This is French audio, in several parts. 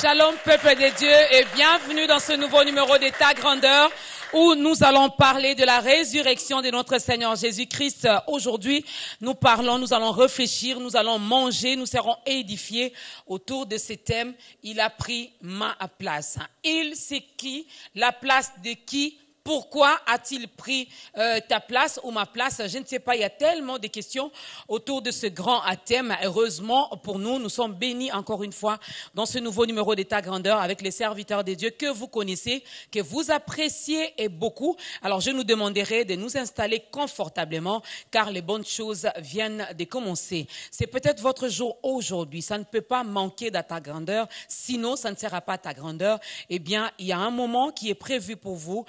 Shalom peuple de Dieu et bienvenue dans ce nouveau numéro de Ta Grandeur où nous allons parler de la résurrection de notre Seigneur Jésus-Christ. Aujourd'hui, nous allons réfléchir, nous allons manger, nous serons édifiés autour de ce thème. Il a pris ma place. Il, c'est qui? La place de qui? Pourquoi a-t-il pris ta place ou ma place? Je ne sais pas, il y a tellement de questions autour de ce grand thème. Heureusement pour nous, nous sommes bénis encore une fois dans ce nouveau numéro de Ta Grandeur avec les serviteurs de Dieu que vous connaissez, que vous appréciez et beaucoup. Alors je nous demanderai de nous installer confortablement car les bonnes choses viennent de commencer. C'est peut-être votre jour aujourd'hui, ça ne peut pas manquer dans Ta Grandeur, sinon ça ne sera pas Ta Grandeur. Eh bien, il y a un moment qui est prévu pour vous,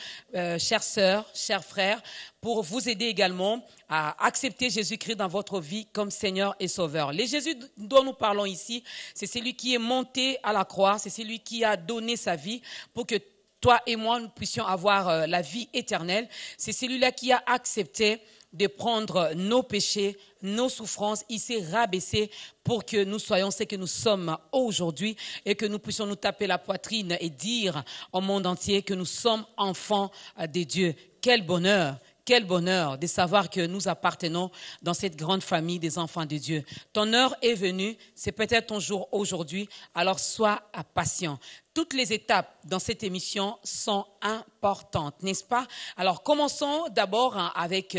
chères sœurs, chers frères, pour vous aider également à accepter Jésus-Christ dans votre vie comme Seigneur et Sauveur. Le Jésus dont nous parlons ici, c'est celui qui est monté à la croix, c'est celui qui a donné sa vie pour que toi et moi, nous puissions avoir la vie éternelle. C'est celui-là qui a accepté de prendre nos péchés, nos souffrances. Il s'est rabaissé pour que nous soyons ce que nous sommes aujourd'hui et que nous puissions nous taper la poitrine et dire au monde entier que nous sommes enfants de Dieu. Quel bonheur! Quel bonheur de savoir que nous appartenons dans cette grande famille des enfants de Dieu. Ton heure est venue, c'est peut-être ton jour aujourd'hui, alors sois patient. Toutes les étapes dans cette émission sont importantes, n'est-ce pas? Alors commençons d'abord avec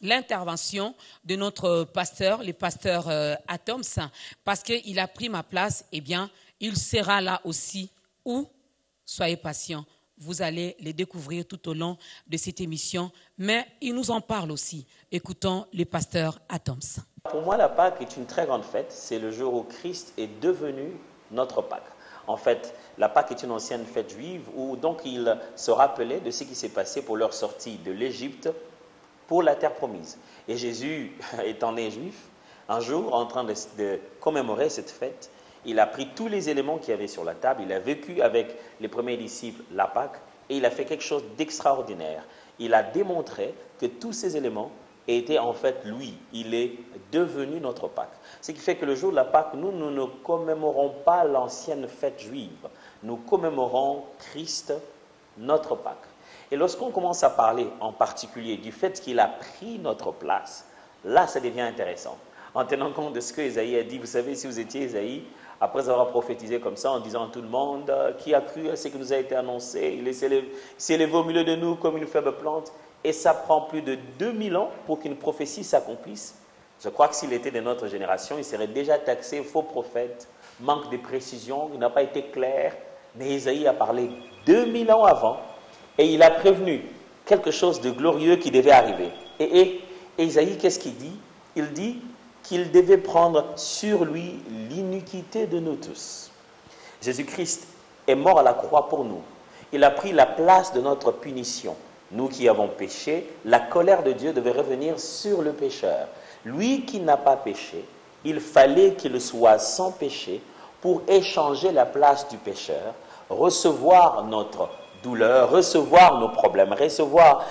l'intervention de notre pasteur, le pasteur Atoms, parce qu'il a pris ma place, eh bien, il sera là aussi. Où? Soyez patients. Vous allez les découvrir tout au long de cette émission, mais il nous en parle aussi. Écoutons le pasteur Atoms. Pour moi, la Pâque est une très grande fête. C'est le jour où Christ est devenu notre Pâque. En fait, la Pâque est une ancienne fête juive où donc ils se rappelaient de ce qui s'est passé pour leur sortie de l'Égypte pour la terre promise. Et Jésus, étant né juif, un jour, en train de commémorer cette fête, il a pris tous les éléments qu'il y avait sur la table, il a vécu avec les premiers disciples la Pâque et il a fait quelque chose d'extraordinaire. Il a démontré que tous ces éléments étaient en fait lui. Il est devenu notre Pâque. Ce qui fait que le jour de la Pâque, nous ne commémorons pas l'ancienne fête juive. Nous commémorons Christ, notre Pâque. Et lorsqu'on commence à parler en particulier du fait qu'il a pris notre place, là ça devient intéressant. En tenant compte de ce que Ésaïe a dit, vous savez, si vous étiez Ésaïe, après avoir prophétisé comme ça, en disant à tout le monde qui a cru à ce qui nous a été annoncé, il s'est élevé au milieu de nous comme une faible plante, et ça prend plus de 2000 ans pour qu'une prophétie s'accomplisse. Je crois que s'il était de notre génération, il serait déjà taxé faux prophète, manque de précision, il n'a pas été clair, mais Ésaïe a parlé 2000 ans avant, et il a prévenu quelque chose de glorieux qui devait arriver. Et Ésaïe, qu'est-ce qu'il dit? Il dit qu'il devait prendre sur lui l'iniquité de nous tous. Jésus-Christ est mort à la croix pour nous. Il a pris la place de notre punition. Nous qui avons péché, la colère de Dieu devait revenir sur le pécheur. Lui qui n'a pas péché, il fallait qu'il soit sans péché pour échanger la place du pécheur, recevoir notre douleur, recevoir nos problèmes, recevoir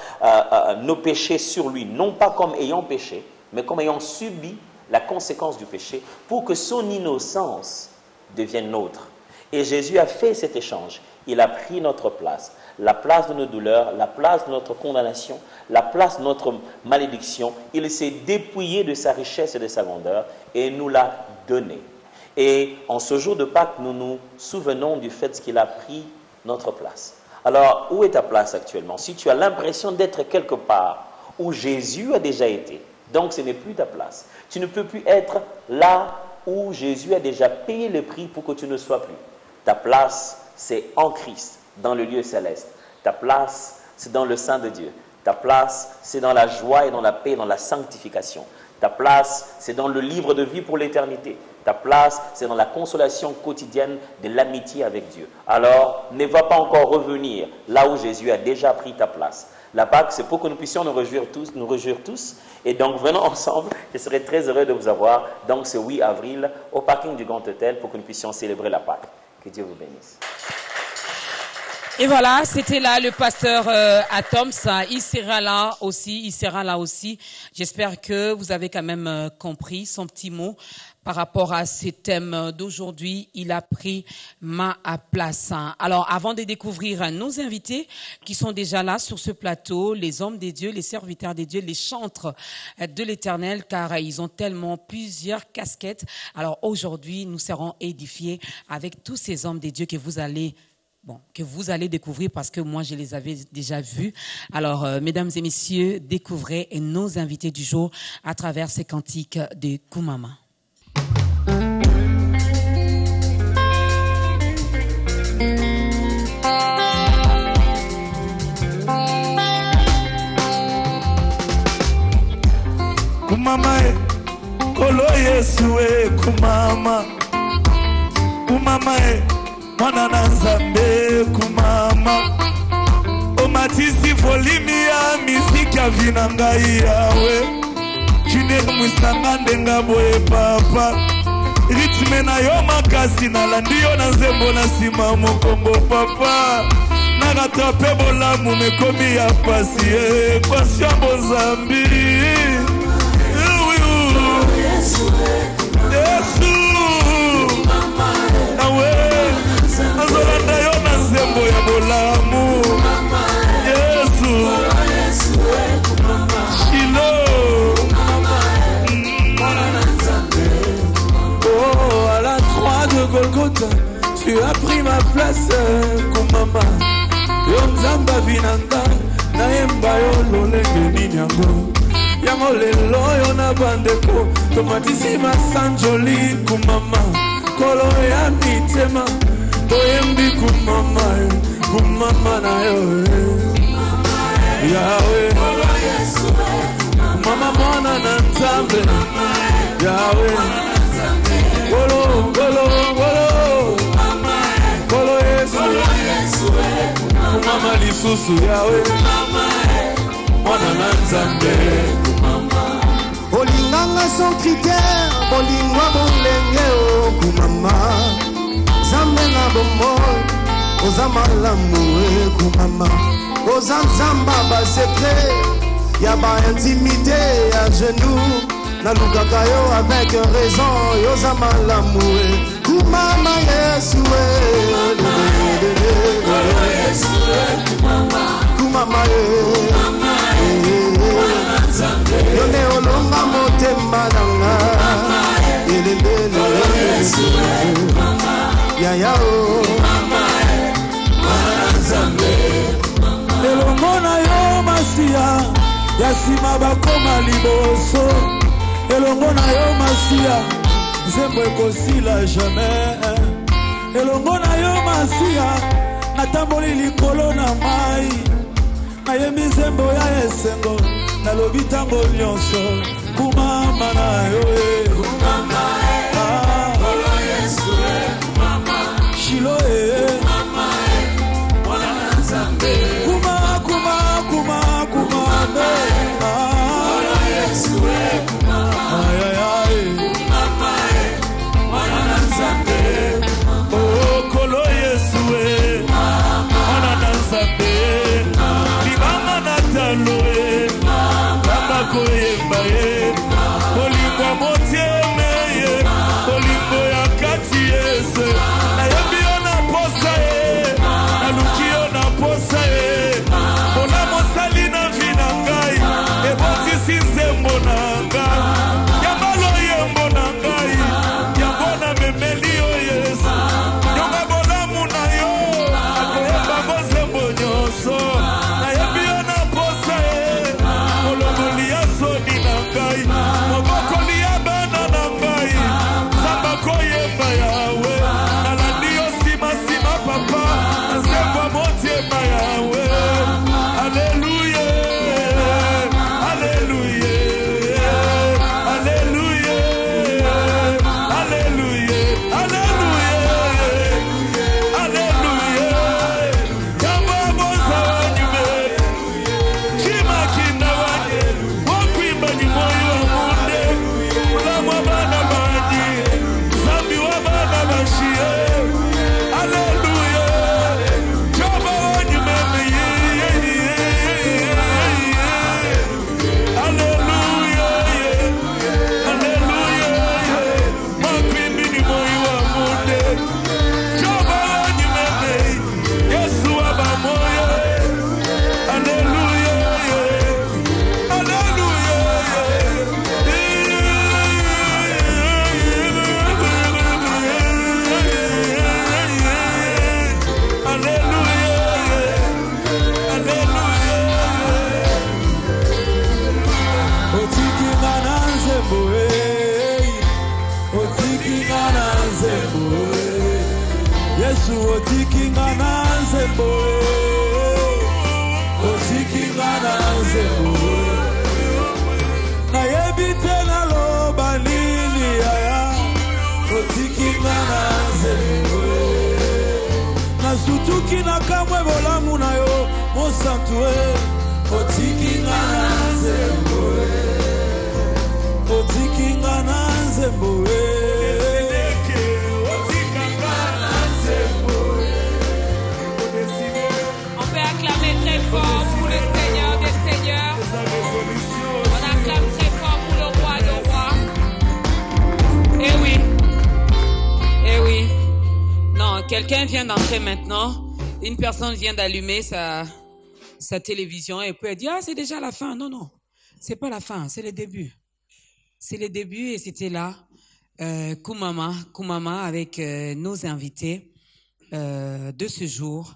nos péchés sur lui, non pas comme ayant péché, mais comme ayant subi la conséquence du péché, pour que son innocence devienne nôtre. Et Jésus a fait cet échange. Il a pris notre place, la place de nos douleurs, la place de notre condamnation, la place de notre malédiction. Il s'est dépouillé de sa richesse et de sa grandeur et nous l'a donné. Et en ce jour de Pâques, nous nous souvenons du fait qu'il a pris notre place. Alors, où est ta place actuellement? Si tu as l'impression d'être quelque part où Jésus a déjà été, donc ce n'est plus ta place. Tu ne peux plus être là où Jésus a déjà payé le prix pour que tu ne sois plus. Ta place, c'est en Christ, dans le lieu céleste. Ta place, c'est dans le sein de Dieu. Ta place, c'est dans la joie et dans la paix, dans la sanctification. Ta place, c'est dans le livre de vie pour l'éternité. Ta place, c'est dans la consolation quotidienne de l'amitié avec Dieu. Alors, ne va pas encore revenir là où Jésus a déjà pris ta place. La Pâque, c'est pour que nous puissions nous réjouir tous. Et donc, venons ensemble. Je serai très heureux de vous avoir, donc ce 8 avril, au parking du Grand Hôtel, pour que nous puissions célébrer la Pâque. Que Dieu vous bénisse. Et voilà, c'était là le pasteur Atoms. Il sera là aussi. J'espère que vous avez quand même compris son petit mot par rapport à ces thèmes d'aujourd'hui. Il a pris ma place. Alors, avant de découvrir nos invités qui sont déjà là sur ce plateau, les hommes des dieux, les serviteurs des dieux, les chantres de l'Éternel, car ils ont tellement plusieurs casquettes. Alors, aujourd'hui, nous serons édifiés avec tous ces hommes des dieux que vous allez découvrir parce que moi, je les avais déjà vus. Alors, mesdames et messieurs, découvrez nos invités du jour à travers ces cantiques de Kumama. Kumama kolo Yesu kumama kumama mwana na Nzambe kumama omatisi volimi ya misiki ya vinangai yawe jine mwisanga ndenga boye papa ritme na yo makasi na landiyo na nzembo na sima mokombo papa nagatrape bolamu mekomi ya pasi kwasya bozambi Yesu nawe azolanda yo na nzembo ya bolamu Yesu Shilo Oh, à la croix de Golgotha tu as pris ma place Kumama yo nzamba vinanga naemba yo lolenge nini yango yango lelo yo na bandeko tomatisi masanjoli Kumama kolo ya mitema toyembi kumama na yo Yahweh Kumama mwana na Nzambe Yahweh Golo Yesu Kumama lisusu Yahweh mwana na Nzambe Olinganga sans critère, olingwa bolenge o Kumama Zambe na bomoi, ozamalamu Kumama Ozanzamba ba secret, ya ba intimité à genoux na lukaka yo avec raison, ozamalamu Kumama Yesu Kumama Yone olonga motema nanga Yaya o elongo na yo Masia yasima bakoma liboso elongo na yo Masia nzembo ekosila jamais elongo na yo Masia natamboli likolo na mai nayembi nzembo ya esengo nalobi tango nyonso Kumama na yo Kumama kolo Yesu Kumama Shilo Kumama mwana na Nzambe Kumama kolo Yesu Kumama Kumama mwana na Nzambe oh kolo Yesu mwana na Nzambe libanga na talo koyemba ye olingo motieme ye olingo ya kati yese nayebi yo na posa ye naluki yo na posa ye mpona mosali na vi na ngai ebotisi nzembo na ngai yambalo yembo na ngai yango na memeli yo yesu yonga bolamu na yo akoyemba ngo nzembo nyonso nayebi yo na posa ye molongoli ya soni na ngai mobokoli ya bana na ngai nzamba koyemba yawe nalandi yo nsima papa na nzembo motiema yawe aleluya aleluya aleluya aleluya aleluya aleluya yamba boza wanyume chimakinda wanye wokwimba nyimoyo munde mulamu wa bana banyi zambi wa bana bashie aleluya jaba Yesu otikinga na nzembo otikinga na nzembo nayebi te naloba nini yaya otikinga na nzembo nasutuki na kamwe bolamu na yo mosantu otikinga na nzembo otikinga na nzembo On peut acclamer très fort pour le Seigneur des Seigneurs. On acclame très fort pour le Roi des Rois. Eh oui. Eh oui. Non, quelqu'un vient d'entrer maintenant. Une personne vient d'allumer sa télévision et puis elle dit « Ah, c'est déjà la fin. » Non, non. C'est pas la fin, c'est le début. C'est le début et c'était là. Koumama avec nos invités de ce jour.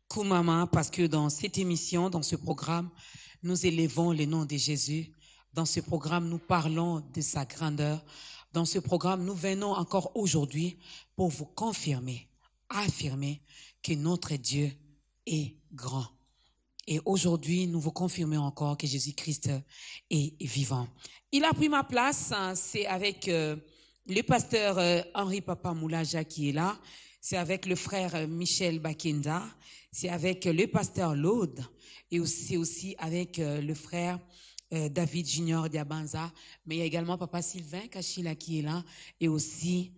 Koumama, parce que dans cette émission, dans ce programme, nous élevons le nom de Jésus. Dans ce programme, nous parlons de sa grandeur. Dans ce programme, nous venons encore aujourd'hui pour vous confirmer, affirmer que notre Dieu est grand. Et aujourd'hui, nous vous confirmons encore que Jésus-Christ est vivant. Il a pris ma place, c'est avec le pasteur Henri Papa Moulaja qui est là, c'est avec le frère Michel Bakenda, c'est avec le pasteur Laude et aussi avec le frère David Junior Diabanza, mais il y a également Papa Sylvain Kachila qui est là et aussi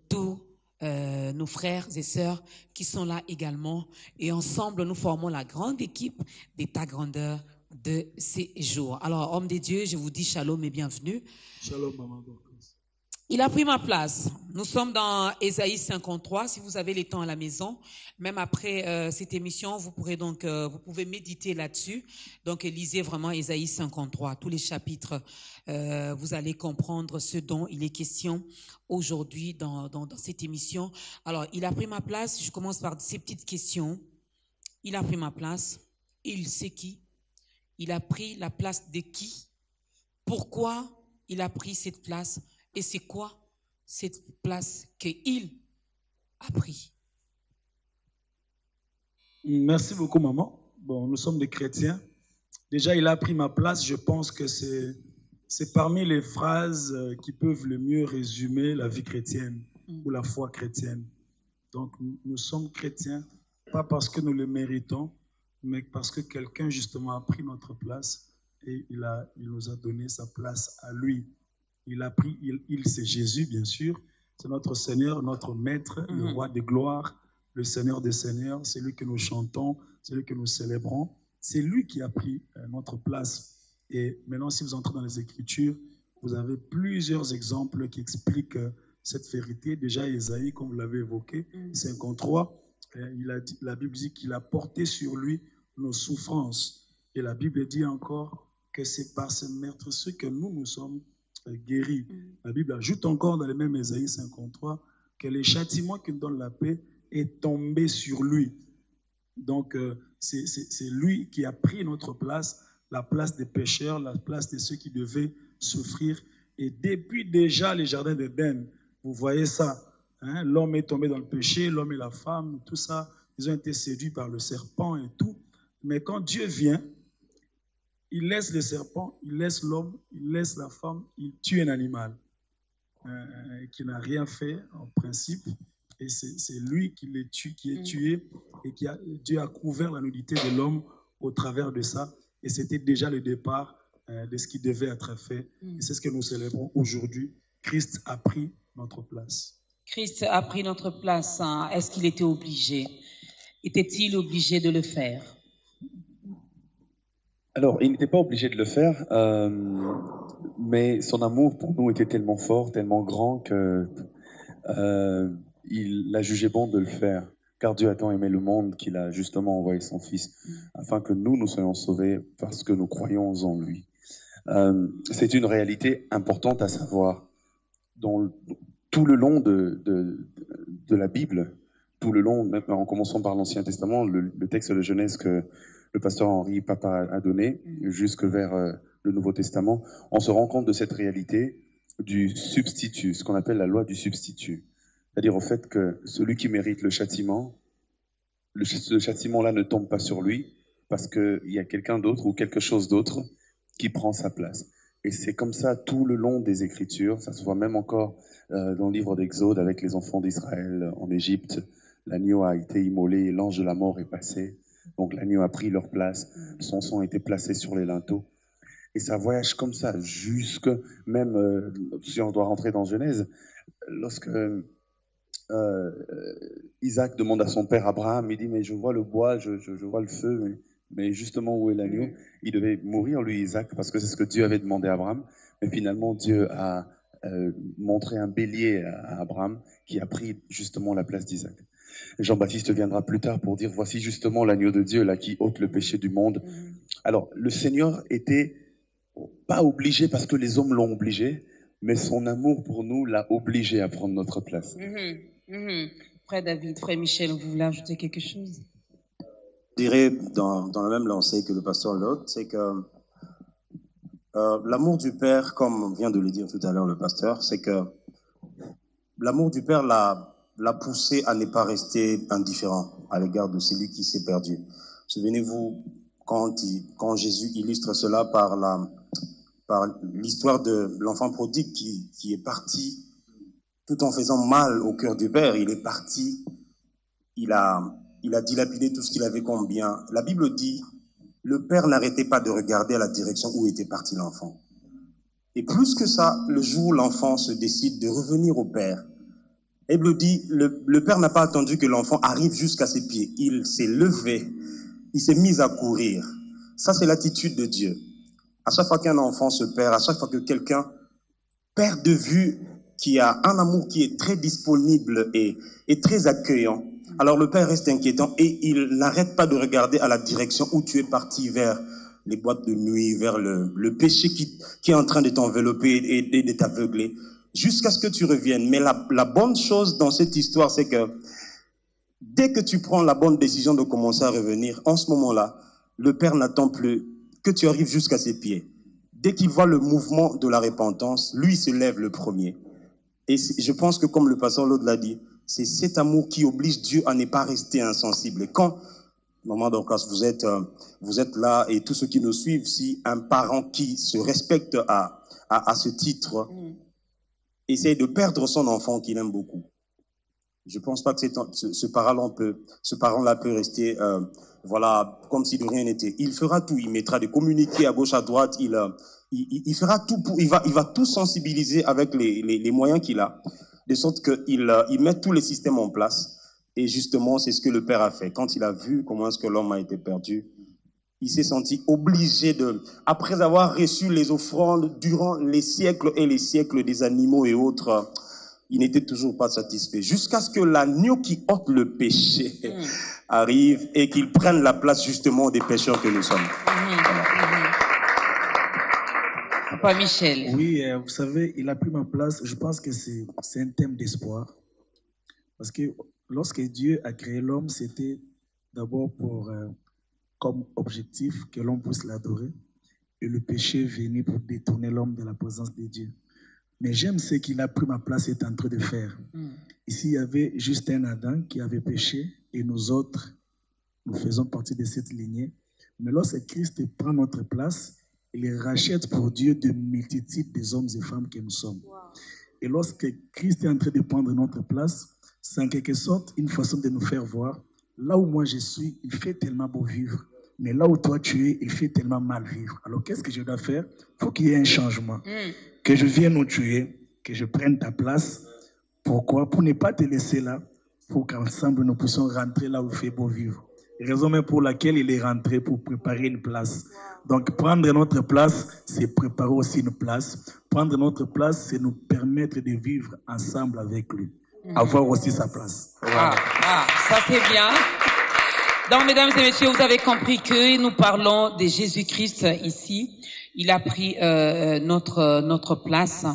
tous nos frères et sœurs qui sont là également. Et ensemble, nous formons la grande équipe d'État Grandeur de ces jours. Alors, hommes de Dieu, je vous dis shalom et bienvenue. Shalom, maman. Il a pris ma place. Nous sommes dans Ésaïe 53. Si vous avez les temps à la maison, même après cette émission, vous pourrez donc, vous pouvez méditer là-dessus. Donc, lisez vraiment Ésaïe 53. Tous les chapitres, vous allez comprendre ce dont il est question aujourd'hui dans cette émission. Alors, il a pris ma place. Je commence par ces petites questions. Il a pris ma place. Il sait qui? Il a pris la place de qui? Pourquoi il a pris cette place? Et c'est quoi cette place qu'il a pris? Merci beaucoup, maman. Bon, nous sommes des chrétiens. Déjà, il a pris ma place. Je pense que c'est parmi les phrases qui peuvent le mieux résumer la vie chrétienne ou la foi chrétienne. Donc, nous sommes chrétiens, pas parce que nous le méritons, mais parce que quelqu'un, justement, a pris notre place et il nous a donné sa place à lui. Il a pris, c'est Jésus, bien sûr. C'est notre Seigneur, notre Maître, le Roi des gloires, le Seigneur des seigneurs. C'est lui que nous chantons, c'est lui que nous célébrons. C'est lui qui a pris notre place. Et maintenant, si vous entrez dans les Écritures, vous avez plusieurs exemples qui expliquent cette vérité. Déjà, Ésaïe, comme vous l'avez évoqué, 53, la Bible dit qu'il a porté sur lui nos souffrances. Et la Bible dit encore que c'est par ce maître que nous sommes guéri. La Bible ajoute encore dans le même Ésaïe 53 que le châtiment qui nous donne la paix est tombé sur lui. Donc, c'est lui qui a pris notre place, la place des pécheurs, la place de ceux qui devaient souffrir. Et depuis déjà les jardins d'Éden, vous voyez ça, hein? L'homme est tombé dans le péché, l'homme et la femme, tout ça, ils ont été séduits par le serpent et tout. Mais quand Dieu vient, il laisse le serpent, il laisse l'homme, il laisse la femme, il tue un animal qui n'a rien fait en principe. Et c'est lui qui est tué et Dieu a couvert la nudité de l'homme au travers de ça. Et c'était déjà le départ de ce qui devait être fait. Et c'est ce que nous célébrons aujourd'hui. Christ a pris notre place. Christ a pris notre place. Hein. Est-ce qu'il était obligé? Était-il obligé de le faire? Alors, il n'était pas obligé de le faire, mais son amour pour nous était tellement fort, tellement grand que il a jugé bon de le faire. Car Dieu a tant aimé le monde qu'il a justement envoyé son Fils, afin que nous soyons sauvés parce que nous croyons en lui. C'est une réalité importante à savoir. Dans tout le long de la Bible, tout le long, même en commençant par l'Ancien Testament, le texte de Genèse que le pasteur Henri Papa a donné, jusque vers le Nouveau Testament, on se rend compte de cette réalité du substitut, ce qu'on appelle la loi du substitut. C'est-à-dire au fait que celui qui mérite le châtiment, ce châtiment-là ne tombe pas sur lui parce qu'il y a quelqu'un d'autre ou quelque chose d'autre qui prend sa place. Et c'est comme ça tout le long des Écritures. Ça se voit même encore dans le livre d'Exode avec les enfants d'Israël en Égypte. L'agneau a été immolé et l'ange de la mort est passé. Donc l'agneau a pris leur place. Son sang a été placé sur les linteaux. Et ça voyage comme ça jusque même, si on doit rentrer dans Genèse, lorsque Isaac demande à son père Abraham, il dit mais je vois le bois, je vois le feu, mais justement où est l'agneau? Il devait mourir lui Isaac parce que c'est ce que Dieu avait demandé à Abraham. Mais finalement Dieu a montré un bélier à Abraham qui a pris justement la place d'Isaac. Jean-Baptiste viendra plus tard pour dire voici justement l'agneau de Dieu là qui ôte le péché du monde. Alors le Seigneur était pas obligé parce que les hommes l'ont obligé, mais son amour pour nous l'a obligé à prendre notre place. Frère David, frère Michel, vous voulez ajouter quelque chose? Je dirais dans la même lancée que le pasteur Lot, c'est que l'amour du Père, comme vient de le dire tout à l'heure le pasteur, c'est que l'amour du Père l'a poussé à ne pas rester indifférent à l'égard de celui qui s'est perdu. Souvenez-vous, quand Jésus illustre cela par l'histoire de l'enfant prodigue qui est parti tout en faisant mal au cœur du Père. Il est parti, il a dilapidé tout ce qu'il avait comme bien. La Bible dit, le Père n'arrêtait pas de regarder à la direction où était parti l'enfant. Et plus que ça, le jour où l'enfant se décide de revenir au Père, la Bible dit, le Père n'a pas attendu que l'enfant arrive jusqu'à ses pieds. Il s'est levé, il s'est mis à courir. Ça, c'est l'attitude de Dieu. À chaque fois qu'un enfant se perd, à chaque fois que quelqu'un perd de vue qui a un amour qui est très disponible et très accueillant, alors le Père reste inquiétant et il n'arrête pas de regarder à la direction où tu es parti vers les boîtes de nuit, vers le péché qui est en train de t'envelopper et de t'aveugler, jusqu'à ce que tu reviennes. Mais la bonne chose dans cette histoire, c'est que dès que tu prends la bonne décision de commencer à revenir, en ce moment-là, le Père n'attend plus que tu arrives jusqu'à ses pieds. Dès qu'il voit le mouvement de la repentance, lui se lève le premier. Et je pense que comme le pasteur Lode l'a dit, c'est cet amour qui oblige Dieu à ne pas rester insensible. Et quand, maman Dorcas, vous êtes là et tous ceux qui nous suivent, si un parent qui se respecte à ce titre essaie de perdre son enfant qu'il aime beaucoup, je ne pense pas que ce parent-là peut rester comme si de rien n'était. Il fera tout, il mettra des communiqués à gauche, à droite, il fera tout il va tout sensibiliser avec les moyens qu'il a, de sorte qu'il met tous les systèmes en place. Et justement, c'est ce que le Père a fait. Quand il a vu comment est-ce que l'homme a été perdu, il s'est senti obligé après avoir reçu les offrandes durant les siècles et les siècles des animaux et autres, il n'était toujours pas satisfait. Jusqu'à ce que l'agneau qui ôte le péché arrive et qu'il prenne la place justement des pécheurs que nous sommes. Papa Michel. Oui, vous savez, il a pris ma place. Je pense que c'est un thème d'espoir. Parce que lorsque Dieu a créé l'homme, c'était d'abord comme objectif que l'homme puisse l'adorer. Et le péché venait pour détourner l'homme de la présence de Dieu. Mais j'aime ce qu'il a pris ma place et est en train de faire. Ici, il y avait juste un Adam qui avait péché et nous autres, nous faisons partie de cette lignée. Mais lorsque Christ prend notre place, il rachète pour Dieu de multitudes des hommes et femmes que nous sommes. Et lorsque Christ est en train de prendre notre place, c'est en quelque sorte une façon de nous faire voir, là où moi je suis, il fait tellement beau vivre. Mais là où toi tu es, il fait tellement mal vivre. Alors qu'est-ce que je dois faire? Il faut qu'il y ait un changement. Que je vienne où tu es, que je prenne ta place. Pourquoi? Pour ne pas te laisser là, pour qu'ensemble nous puissions rentrer là où il fait beau vivre. Raison même pour laquelle il est rentré pour préparer une place. Donc prendre notre place, c'est préparer aussi une place. Prendre notre place, c'est nous permettre de vivre ensemble avec lui. Avoir aussi sa place. Ça c'est bien. Donc, mesdames et messieurs, vous avez compris que nous parlons de Jésus-Christ ici. Il a pris notre place.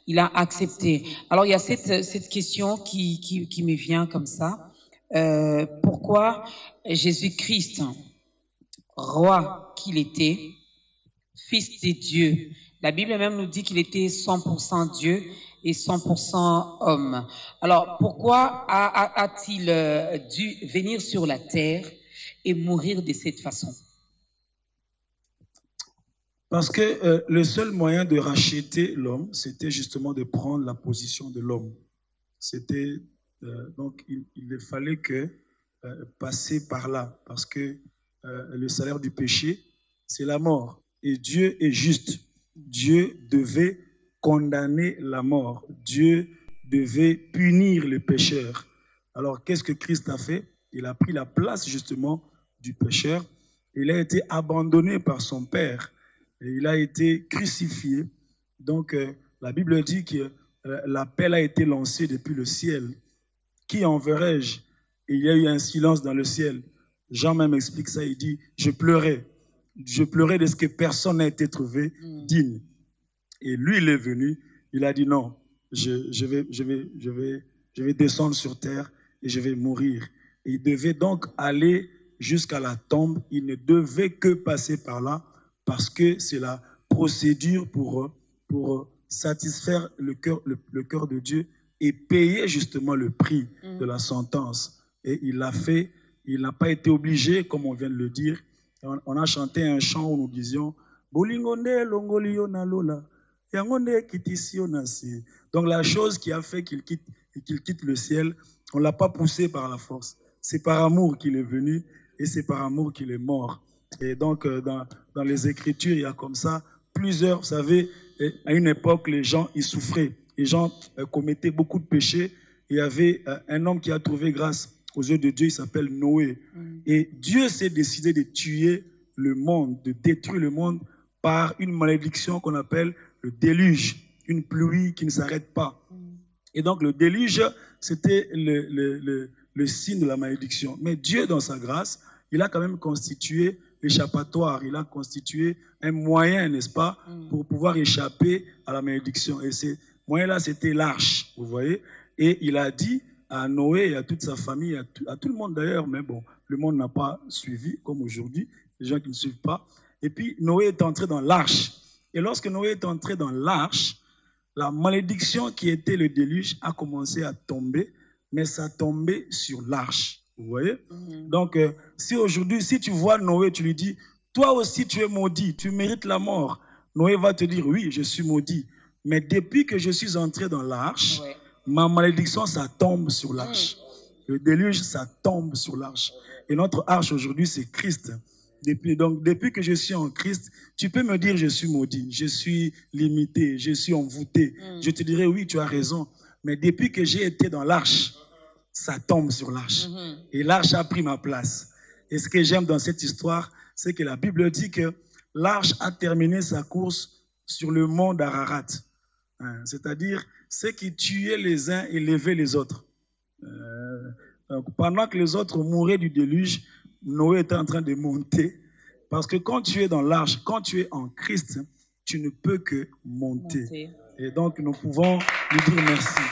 Il a accepté. Alors, il y a cette question qui me vient comme ça. Pourquoi Jésus-Christ, roi qu'il était, fils de Dieu, la Bible même nous dit qu'il était 100% Dieu et 100% homme. Alors, pourquoi a-t-il dû venir sur la terre et mourir de cette façon? Parce que le seul moyen de racheter l'homme, c'était justement de prendre la position de l'homme. C'était donc il fallait que passer par là, parce que le salaire du péché, c'est la mort. Et Dieu est juste. Dieu devait condamner la mort. Dieu devait punir les pécheurs. Alors, qu'est-ce que Christ a fait? Il a pris la place justement du pécheur. Il a été abandonné par son Père. Et il a été crucifié. Donc, la Bible dit que l'appel a été lancé depuis le ciel. Qui enverrai-je? Et il y a eu un silence dans le ciel. Jean même explique ça, il dit, je pleurais. Je pleurais de ce que personne n'a été trouvé digne. Et lui, il est venu, il a dit non, je vais descendre sur terre et je vais mourir. Et il devait donc aller jusqu'à la tombe. Il ne devait que passer par là parce que c'est la procédure pour satisfaire le cœur de Dieu et payer justement le prix de la sentence. Et il l'a fait, il n'a pas été obligé, comme on vient de le dire. On a chanté un chant où nous disions Bolingonde longolio na lola, yangonde kitisio nasi. Donc la chose qui a fait qu'il quitte le ciel, on ne l'a pas poussé par la force. C'est par amour qu'il est venu et c'est par amour qu'il est mort. Et donc dans les Écritures, il y a comme ça plusieurs, vous savez, à une époque, les gens, ils souffraient. Les gens commettaient beaucoup de péchés. Il y avait un homme qui a trouvé grâce aux yeux de Dieu, il s'appelle Noé. Et Dieu s'est décidé de tuer le monde, de détruire le monde par une malédiction qu'on appelle le déluge, une pluie qui ne s'arrête pas. Et donc le déluge, c'était le signe de la malédiction. Mais Dieu, dans sa grâce, il a quand même constitué l'échappatoire, il a constitué un moyen, n'est-ce pas, pour pouvoir échapper à la malédiction. Et ce moyen-là, c'était l'arche, vous voyez. Et il a dit à Noé et à toute sa famille, à tout le monde d'ailleurs, mais bon, le monde n'a pas suivi, comme aujourd'hui, les gens qui ne suivent pas. Et puis, Noé est entré dans l'arche. Et lorsque Noé est entré dans l'arche, la malédiction qui était le déluge a commencé à tomber, mais ça tombait sur l'arche. Vous voyez? Donc, si aujourd'hui, si tu vois Noé, tu lui dis, toi aussi tu es maudit, tu mérites la mort. Noé va te dire, oui, je suis maudit. Mais depuis que je suis entré dans l'arche, ma malédiction, ça tombe sur l'arche. Le déluge, ça tombe sur l'arche. Et notre arche aujourd'hui, c'est Christ. Depuis que je suis en Christ, tu peux me dire je suis maudit, je suis limité, je suis envoûté. Je te dirai oui, tu as raison. Mais depuis que j'ai été dans l'arche, ça tombe sur l'arche. Et l'arche a pris ma place. Et ce que j'aime dans cette histoire, c'est que la Bible dit que l'arche a terminé sa course sur le mont d'Ararat. C'est-à-dire ceux qui tuaient les uns et levaient les autres. Pendant que les autres mouraient du déluge, Noé était en train de monter. Parce que quand tu es dans l'arche, quand tu es en Christ, tu ne peux que monter. Et donc, nous pouvons lui dire merci.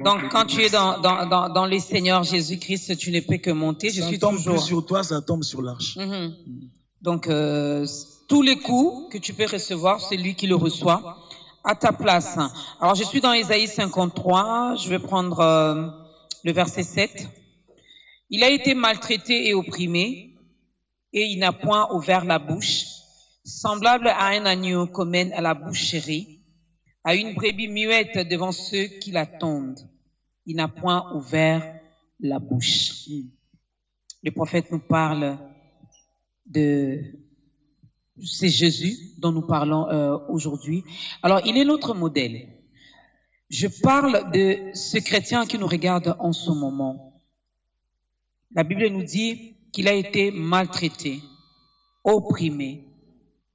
Donc, quand tu es dans le Seigneur Jésus-Christ, tu ne peux que monter. Ça ne tombe plus sur toi, ça tombe sur l'arche. Donc, tous les coups que tu peux recevoir, c'est lui qui le reçoit à ta place. Alors, je suis dans Ésaïe 53. Je vais prendre le verset 7. Il a été maltraité et opprimé, et il n'a point ouvert la bouche, semblable à un agneau qu'on mène à la boucherie, à une brebis muette devant ceux qui l'attendent. Il n'a point ouvert la bouche. Le prophète nous parle c'est Jésus dont nous parlons aujourd'hui. Alors, il est notre modèle. Je parle de ce chrétien qui nous regarde en ce moment. La Bible nous dit qu'il a été maltraité, opprimé,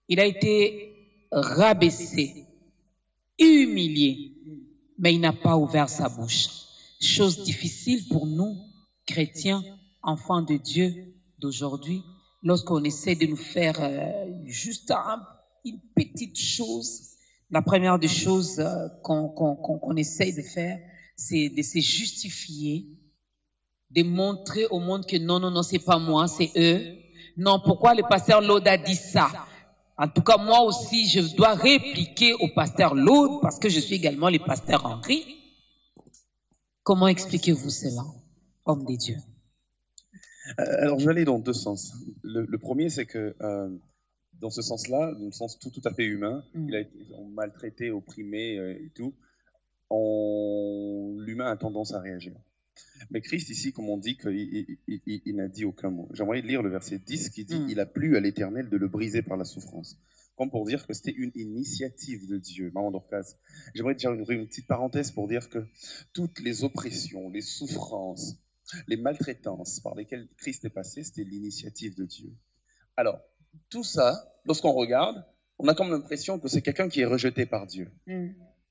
il a été rabaissé, humilié, mais il n'a pas ouvert sa bouche. Chose difficile pour nous, chrétiens, enfants de Dieu d'aujourd'hui, lorsqu'on essaie de nous faire juste une petite chose. La première des choses qu'on essaie de faire, c'est de se justifier, de montrer au monde que non, c'est pas moi, c'est eux. Non, pourquoi le pasteur Loda dit ça? En tout cas, moi aussi, je dois répliquer au pasteur Lourdes parce que je suis également le pasteur Henri. Comment expliquez-vous cela, homme de Dieu? Alors, je vais aller dans deux sens. Le premier, c'est que dans ce sens-là, dans le sens tout à fait humain, il a été maltraité, opprimé et tout, l'humain a tendance à réagir. Mais Christ, ici, comme on dit, il n'a dit aucun mot. J'aimerais lire le verset 10 qui dit « Il a plu à l'Éternel de le briser par la souffrance ». Comme pour dire que c'était une initiative de Dieu. Maman Dorcas, j'aimerais dire une petite parenthèse pour dire que toutes les oppressions, les souffrances, les maltraitances par lesquelles Christ est passé, c'était l'initiative de Dieu. Alors, tout ça, lorsqu'on regarde, on a comme l'impression que c'est quelqu'un qui est rejeté par Dieu.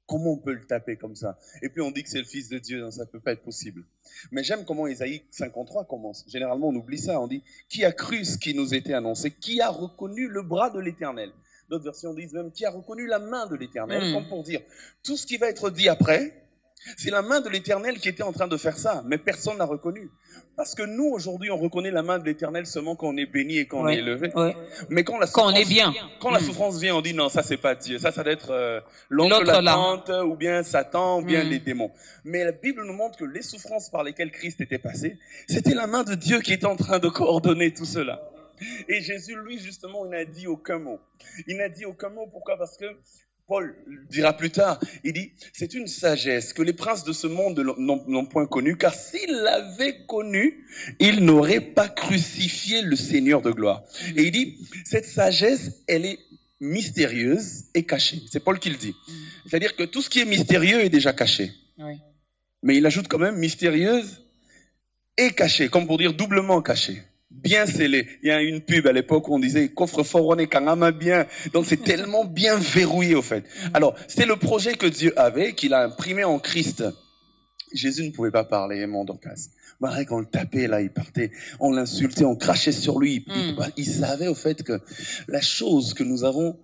Comment on peut le taper comme ça? Et puis on dit que c'est le Fils de Dieu, donc ça ne peut pas être possible. Mais j'aime comment Ésaïe 53 commence. Généralement, on oublie ça. On dit « Qui a cru ce qui nous était annoncé? Qui a reconnu le bras de l'Éternel ?» D'autres versions disent même « Qui a reconnu la main de l'Éternel ?» Comme pour dire, tout ce qui va être dit après, c'est la main de l'Éternel qui était en train de faire ça, mais personne n'a reconnu. Parce que nous, aujourd'hui, on reconnaît la main de l'Éternel seulement quand on est béni et quand on est élevé. Mais quand on est bien. Quand la souffrance vient, on dit non, ça c'est pas Dieu. Ça doit être l'oncle, la tante, ou bien Satan, ou bien les démons. Mais la Bible nous montre que les souffrances par lesquelles Christ était passé, c'était la main de Dieu qui était en train de coordonner tout cela. Et Jésus, lui, justement, il n'a dit aucun mot. Il n'a dit aucun mot. Pourquoi? Parce que Paul dira plus tard, il dit, c'est une sagesse que les princes de ce monde n'ont point connue, car s'ils l'avaient connue, ils n'auraient pas crucifié le Seigneur de gloire. Et il dit, cette sagesse, elle est mystérieuse et cachée. C'est Paul qui le dit. C'est-à-dire que tout ce qui est mystérieux est déjà caché. Oui. Mais il ajoute quand même mystérieuse et cachée, comme pour dire doublement cachée. Bien scellé. Il y a une pub à l'époque où on disait coffre-fort on est quand bien. Donc c'est tellement bien verrouillé au fait. Alors c'est le projet que Dieu avait, qu'il a imprimé en Christ. Jésus ne pouvait pas parler, mon Dorcas. Bah, quand on le tapait là, il partait, on l'insultait, on crachait sur lui. Il savait au fait que la chose que nous avons,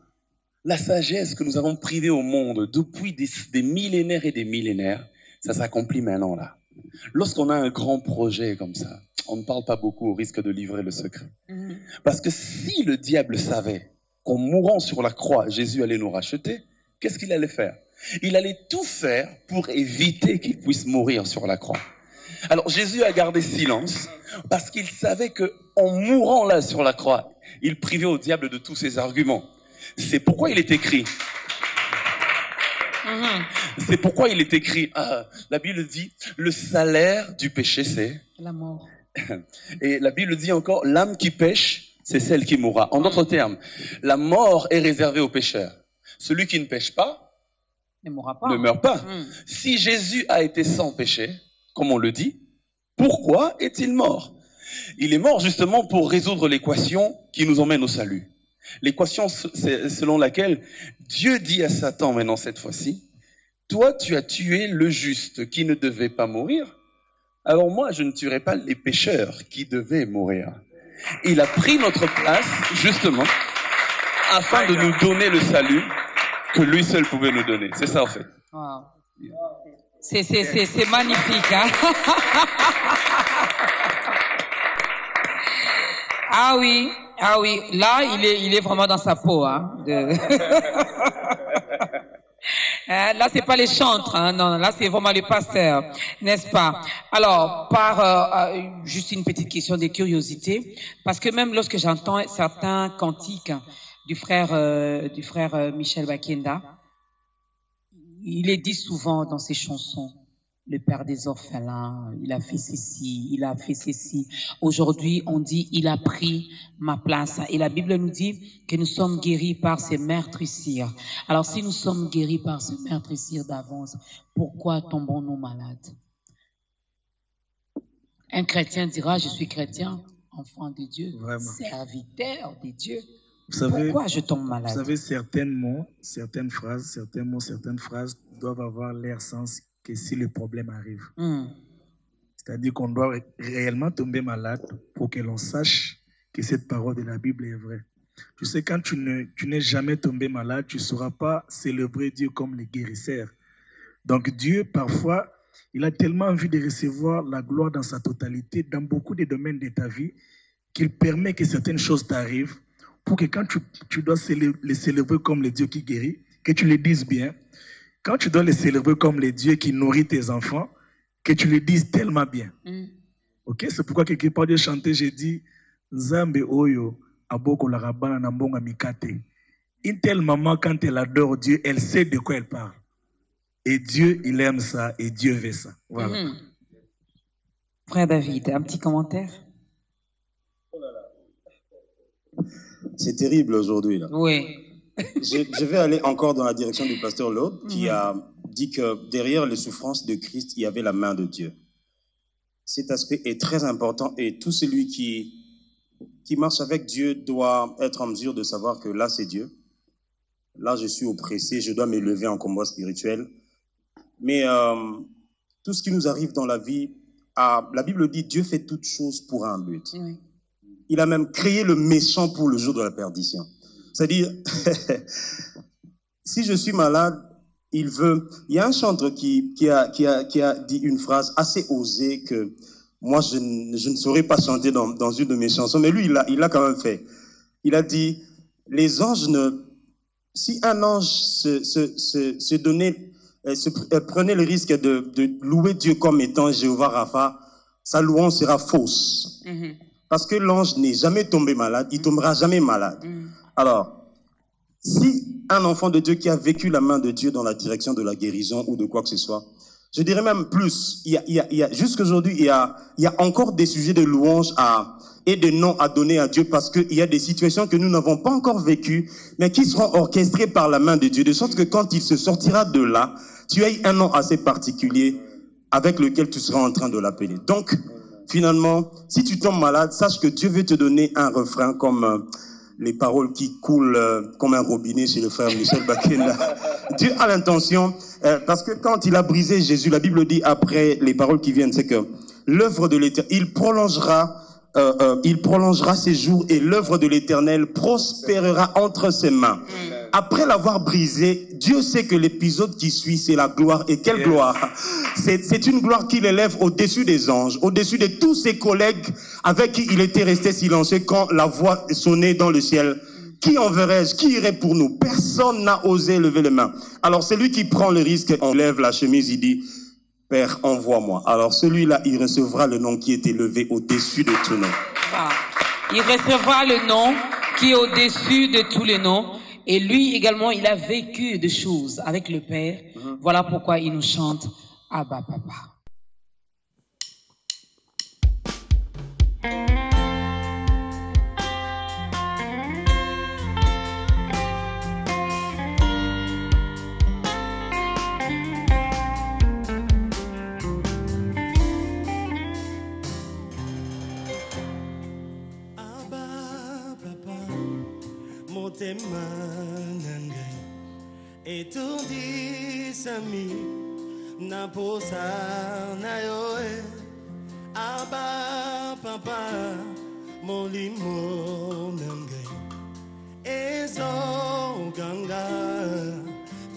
la sagesse que nous avons privée au monde depuis des millénaires et des millénaires, ça s'accomplit maintenant là. Lorsqu'on a un grand projet comme ça, on ne parle pas beaucoup au risque de livrer le secret. Parce que si le diable savait qu'en mourant sur la croix, Jésus allait nous racheter, qu'est-ce qu'il allait faire? Il allait tout faire pour éviter qu'il puisse mourir sur la croix. Alors Jésus a gardé silence parce qu'il savait qu'en mourant là sur la croix, il privait au diable de tous ses arguments. C'est pourquoi il est écrit... C'est pourquoi il est écrit, la Bible dit, le salaire du péché, c'est la mort. Et la Bible dit encore, l'âme qui pêche, c'est celle qui mourra. En d'autres termes, la mort est réservée aux pécheurs. Celui qui ne pêche pas, ne meurt pas. Si Jésus a été sans péché, comme on le dit, pourquoi est-il mort? Il est mort justement pour résoudre l'équation qui nous emmène au salut. L'équation selon laquelle Dieu dit à Satan maintenant cette fois-ci, toi tu as tué le juste qui ne devait pas mourir, alors moi je ne tuerai pas les pécheurs qui devaient mourir. Il a pris notre place justement afin de nous donner le salut que lui seul pouvait nous donner. C'est ça en fait. Wow. C'est magnifique, hein? Ah oui, là il est vraiment dans sa peau, hein. Là c'est pas les chantres, hein, non, là c'est vraiment les pasteurs, n'est-ce pas? Alors, juste une petite question de curiosité, parce que même lorsque j'entends certains cantiques du frère Michel Bakenda, il est dit souvent dans ses chansons. Le père des orphelins, il a fait ceci, il a fait ceci. Aujourd'hui, on dit, il a pris ma place. Et la Bible nous dit que nous sommes guéris par ces meurtrissures. Alors, si nous sommes guéris par ces meurtrissures d'avance, pourquoi tombons-nous malades? Un chrétien dira, je suis chrétien, enfant de Dieu, serviteur de Dieu. Vous savez, pourquoi je tombe malade? Vous savez, certains mots, certaines phrases doivent avoir leur sens que si le problème arrive. C'est-à-dire qu'on doit réellement tomber malade pour que l'on sache que cette parole de la Bible est vraie. Tu sais, quand tu n'es jamais tombé malade, tu ne sauras pas célébrer Dieu comme le guérisseur. Donc Dieu, parfois, il a tellement envie de recevoir la gloire dans sa totalité, dans beaucoup de domaines de ta vie, qu'il permet que certaines choses t'arrivent pour que quand tu dois les célébrer comme les dieux qui guérit, que tu les dises bien. Quand tu dois les célébrer comme les dieux qui nourrissent tes enfants, que tu les dises tellement bien. Ok, c'est pourquoi quelque part de chanter, j'ai dit Nzambe oyo aboko la rabana na mbonga mikate. Une telle maman, quand elle adore Dieu, elle sait de quoi elle parle. Et Dieu, il aime ça et Dieu veut ça. Voilà. Frère David, un petit commentaire? C'est terrible aujourd'hui, là. Oui. Je vais aller encore dans la direction du pasteur Loeb, qui a dit que derrière les souffrances de Christ, il y avait la main de Dieu. Cet aspect est très important et tout celui qui marche avec Dieu doit être en mesure de savoir que là, c'est Dieu. Là, je suis oppressé, je dois m'élever en combat spirituel. Mais tout ce qui nous arrive dans la vie, la Bible dit Dieu fait toutes choses pour un but. Oui. Il a même créé le méchant pour le jour de la perdition. C'est-à-dire, si je suis malade, il y a un chanteur qui a dit une phrase assez osée que moi, je ne saurais pas chanter dans une de mes chansons, mais lui, il l'a quand même fait. Il a dit, les anges si un ange prenait le risque de louer Dieu comme étant Jéhovah Rapha, sa louange sera fausse. Parce que l'ange n'est jamais tombé malade, il tombera jamais malade. Alors, si un enfant de Dieu qui a vécu la main de Dieu dans la direction de la guérison ou de quoi que ce soit, je dirais même plus, jusqu'aujourd'hui, il y a encore des sujets de louange et de noms à donner à Dieu parce qu'il y a des situations que nous n'avons pas encore vécues, mais qui seront orchestrées par la main de Dieu, de sorte que quand il se sortira de là, tu as un nom assez particulier avec lequel tu seras en train de l'appeler. Donc, finalement, si tu tombes malade, sache que Dieu veut te donner un refrain comme les paroles qui coulent comme un robinet chez le frère Michel Bakenda. Dieu a l'intention, parce que quand il a brisé Jésus, la Bible dit après les paroles qui viennent, c'est que l'œuvre de l'Éternel, il prolongera ses jours et l'œuvre de l'Éternel prospérera entre ses mains. Après l'avoir brisé, Dieu sait que l'épisode qui suit, c'est la gloire. Et quelle gloire! C'est une gloire qui l'élève au-dessus des anges, au-dessus de tous ses collègues avec qui il était resté silencieux quand la voix sonnait dans le ciel. Qui enverrai-je? Qui irait pour nous? Personne n'a osé lever les mains. Alors celui qui prend le risque, on lève la chemise, il dit, Père, envoie-moi. Alors celui-là, il recevra le nom qui est élevé au-dessus de tout nom. Il recevra le nom qui est au-dessus de tous les noms. Et lui également, il a vécu des choses avec le Père. Voilà pourquoi il nous chante Abba Papa. Étourdi sami na posa na yoe Abba papa molimo nangai ezo ganga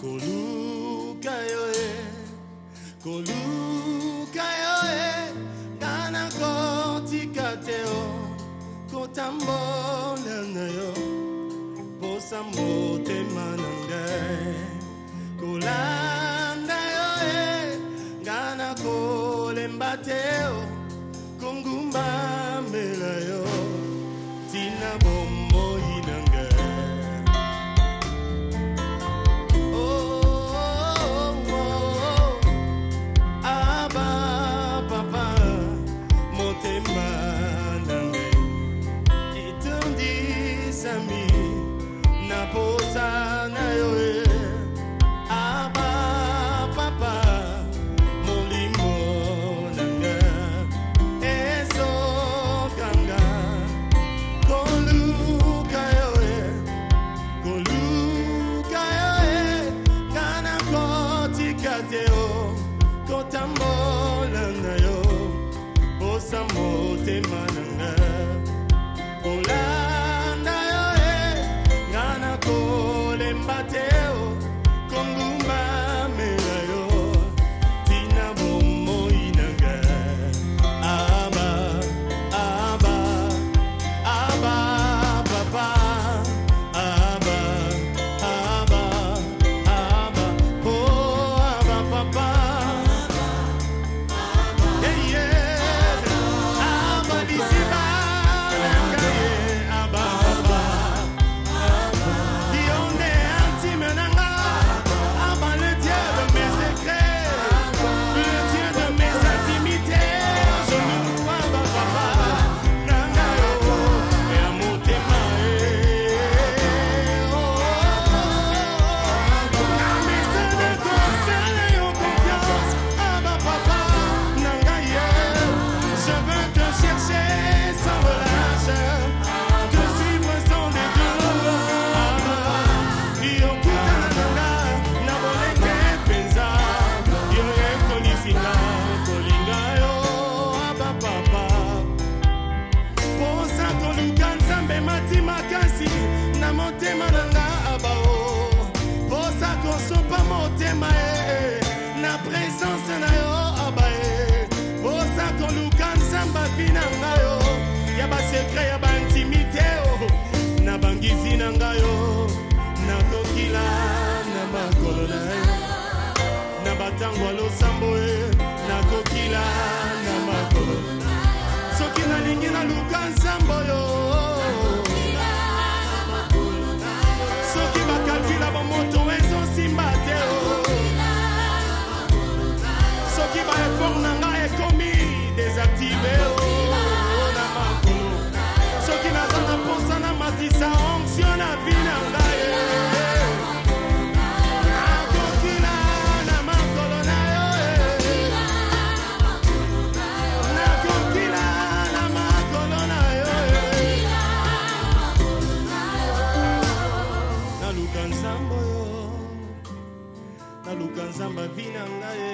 koluka yoe kana kotika teo kotambo na yo posa mote manangai Kulanda yoe, gana kolembateo, kungumba melayo, tina bombo hinanga. Abba papa, motema nange, itundi sami, naposa na yoe. Molimo nanga, ezo ganga. nzambe oyo soki bakalkula bamoto ezosimba te soki baeffort na ngai ekomi désactive na makolo soki naza na mposa na matisa onction na vi na ngai nakokila na makolo na yo nakokila na makolo na yo naluka nzambe oyo naluka nzambe vi na ngai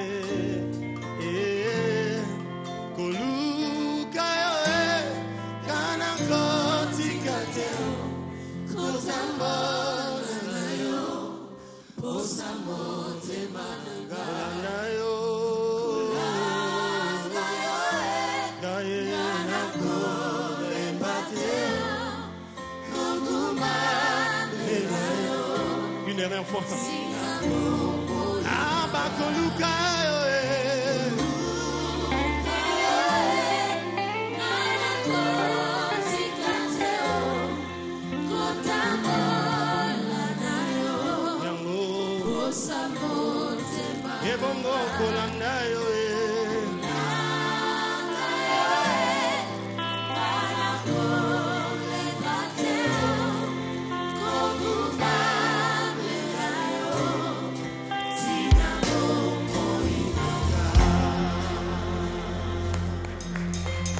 koluka yo kana kotika te kozambola na yo posa motema na yo gaye na kolemba te konguma na yo une dernière fois ah ba koluka yo ebongo kolanda yo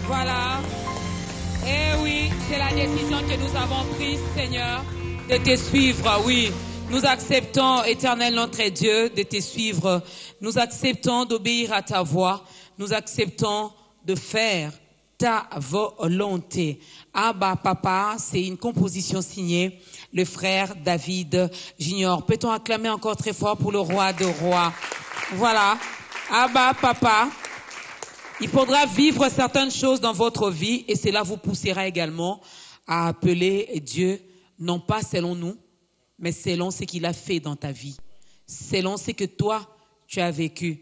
Voilà. Eh oui, c'est la décision que nous avons prise, Seigneur, de te suivre, oui. Nous acceptons, Éternel notre Dieu, de te suivre. Nous acceptons d'obéir à ta voix. Nous acceptons de faire ta volonté. Abba, Papa, c'est une composition signée le frère David Junior. Peut-on acclamer encore très fort pour le roi de rois? Voilà. Abba, Papa, il faudra vivre certaines choses dans votre vie et cela vous poussera également à appeler Dieu, non pas selon nous, mais selon ce qu'il a fait dans ta vie, selon ce que toi, tu as vécu.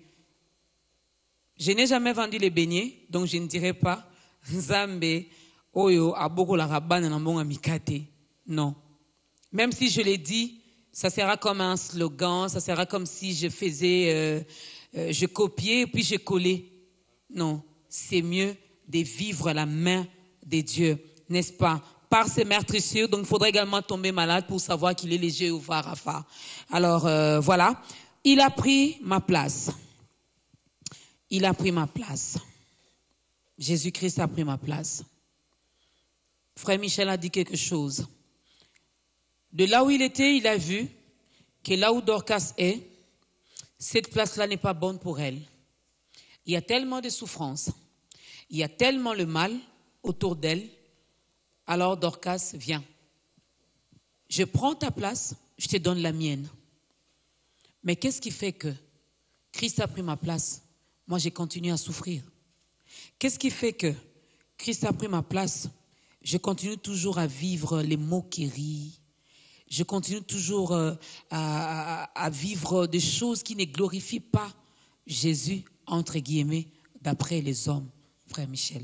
Je n'ai jamais vendu les beignets, donc je ne dirai pas Nzambe oyo aboko la rabana na mbonga mikate. Non. Même si je l'ai dit, ça sera comme un slogan, ça sera comme si je faisais, je copiais puis je collais. Non, c'est mieux de vivre la main de Dieu, n'est-ce pas? Par ses meurtrissures, donc il faudrait également tomber malade pour savoir qu'il est le Jéhovah Rapha. Alors voilà, il a pris ma place. Il a pris ma place. Jésus-Christ a pris ma place. Frère Michel a dit quelque chose. De là où il était, il a vu que là où Dorcas est, cette place-là n'est pas bonne pour elle. Il y a tellement de souffrance, il y a tellement le mal autour d'elle. Alors Dorcas, viens. Je prends ta place, je te donne la mienne. Mais qu'est-ce qui fait que Christ a pris ma place? Moi, j'ai continué à souffrir. Qu'est-ce qui fait que Christ a pris ma place? Je continue toujours à vivre les moqueries. Je continue toujours à vivre des choses qui ne glorifient pas Jésus, entre guillemets, d'après les hommes, frère Michel.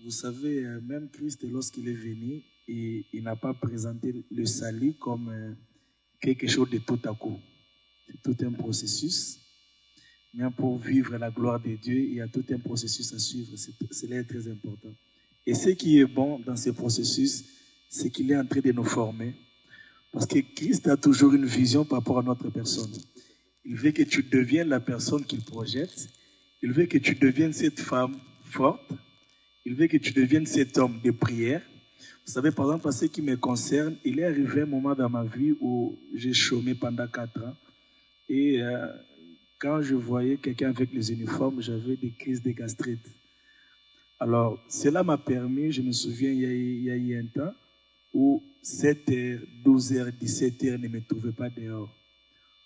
Vous savez, même Christ, lorsqu'il est venu, il n'a pas présenté le salut comme quelque chose de tout à coup. C'est tout un processus. Mais pour vivre la gloire de Dieu, il y a tout un processus à suivre. Cela est très important. Et ce qui est bon dans ce processus, c'est qu'il est en train de nous former. Parce que Christ a toujours une vision par rapport à notre personne. Il veut que tu deviennes la personne qu'il projette. Il veut que tu deviennes cette femme forte. Il veut que tu deviennes cet homme de prière. Vous savez, par exemple, en ce qui me concerne, il est arrivé un moment dans ma vie où j'ai chômé pendant 4 ans. Et quand je voyais quelqu'un avec les uniformes, j'avais des crises de gastrite. Alors, cela m'a permis, je me souviens, il y a eu un temps où 7h, 12h, 17h ne me trouvaient pas dehors.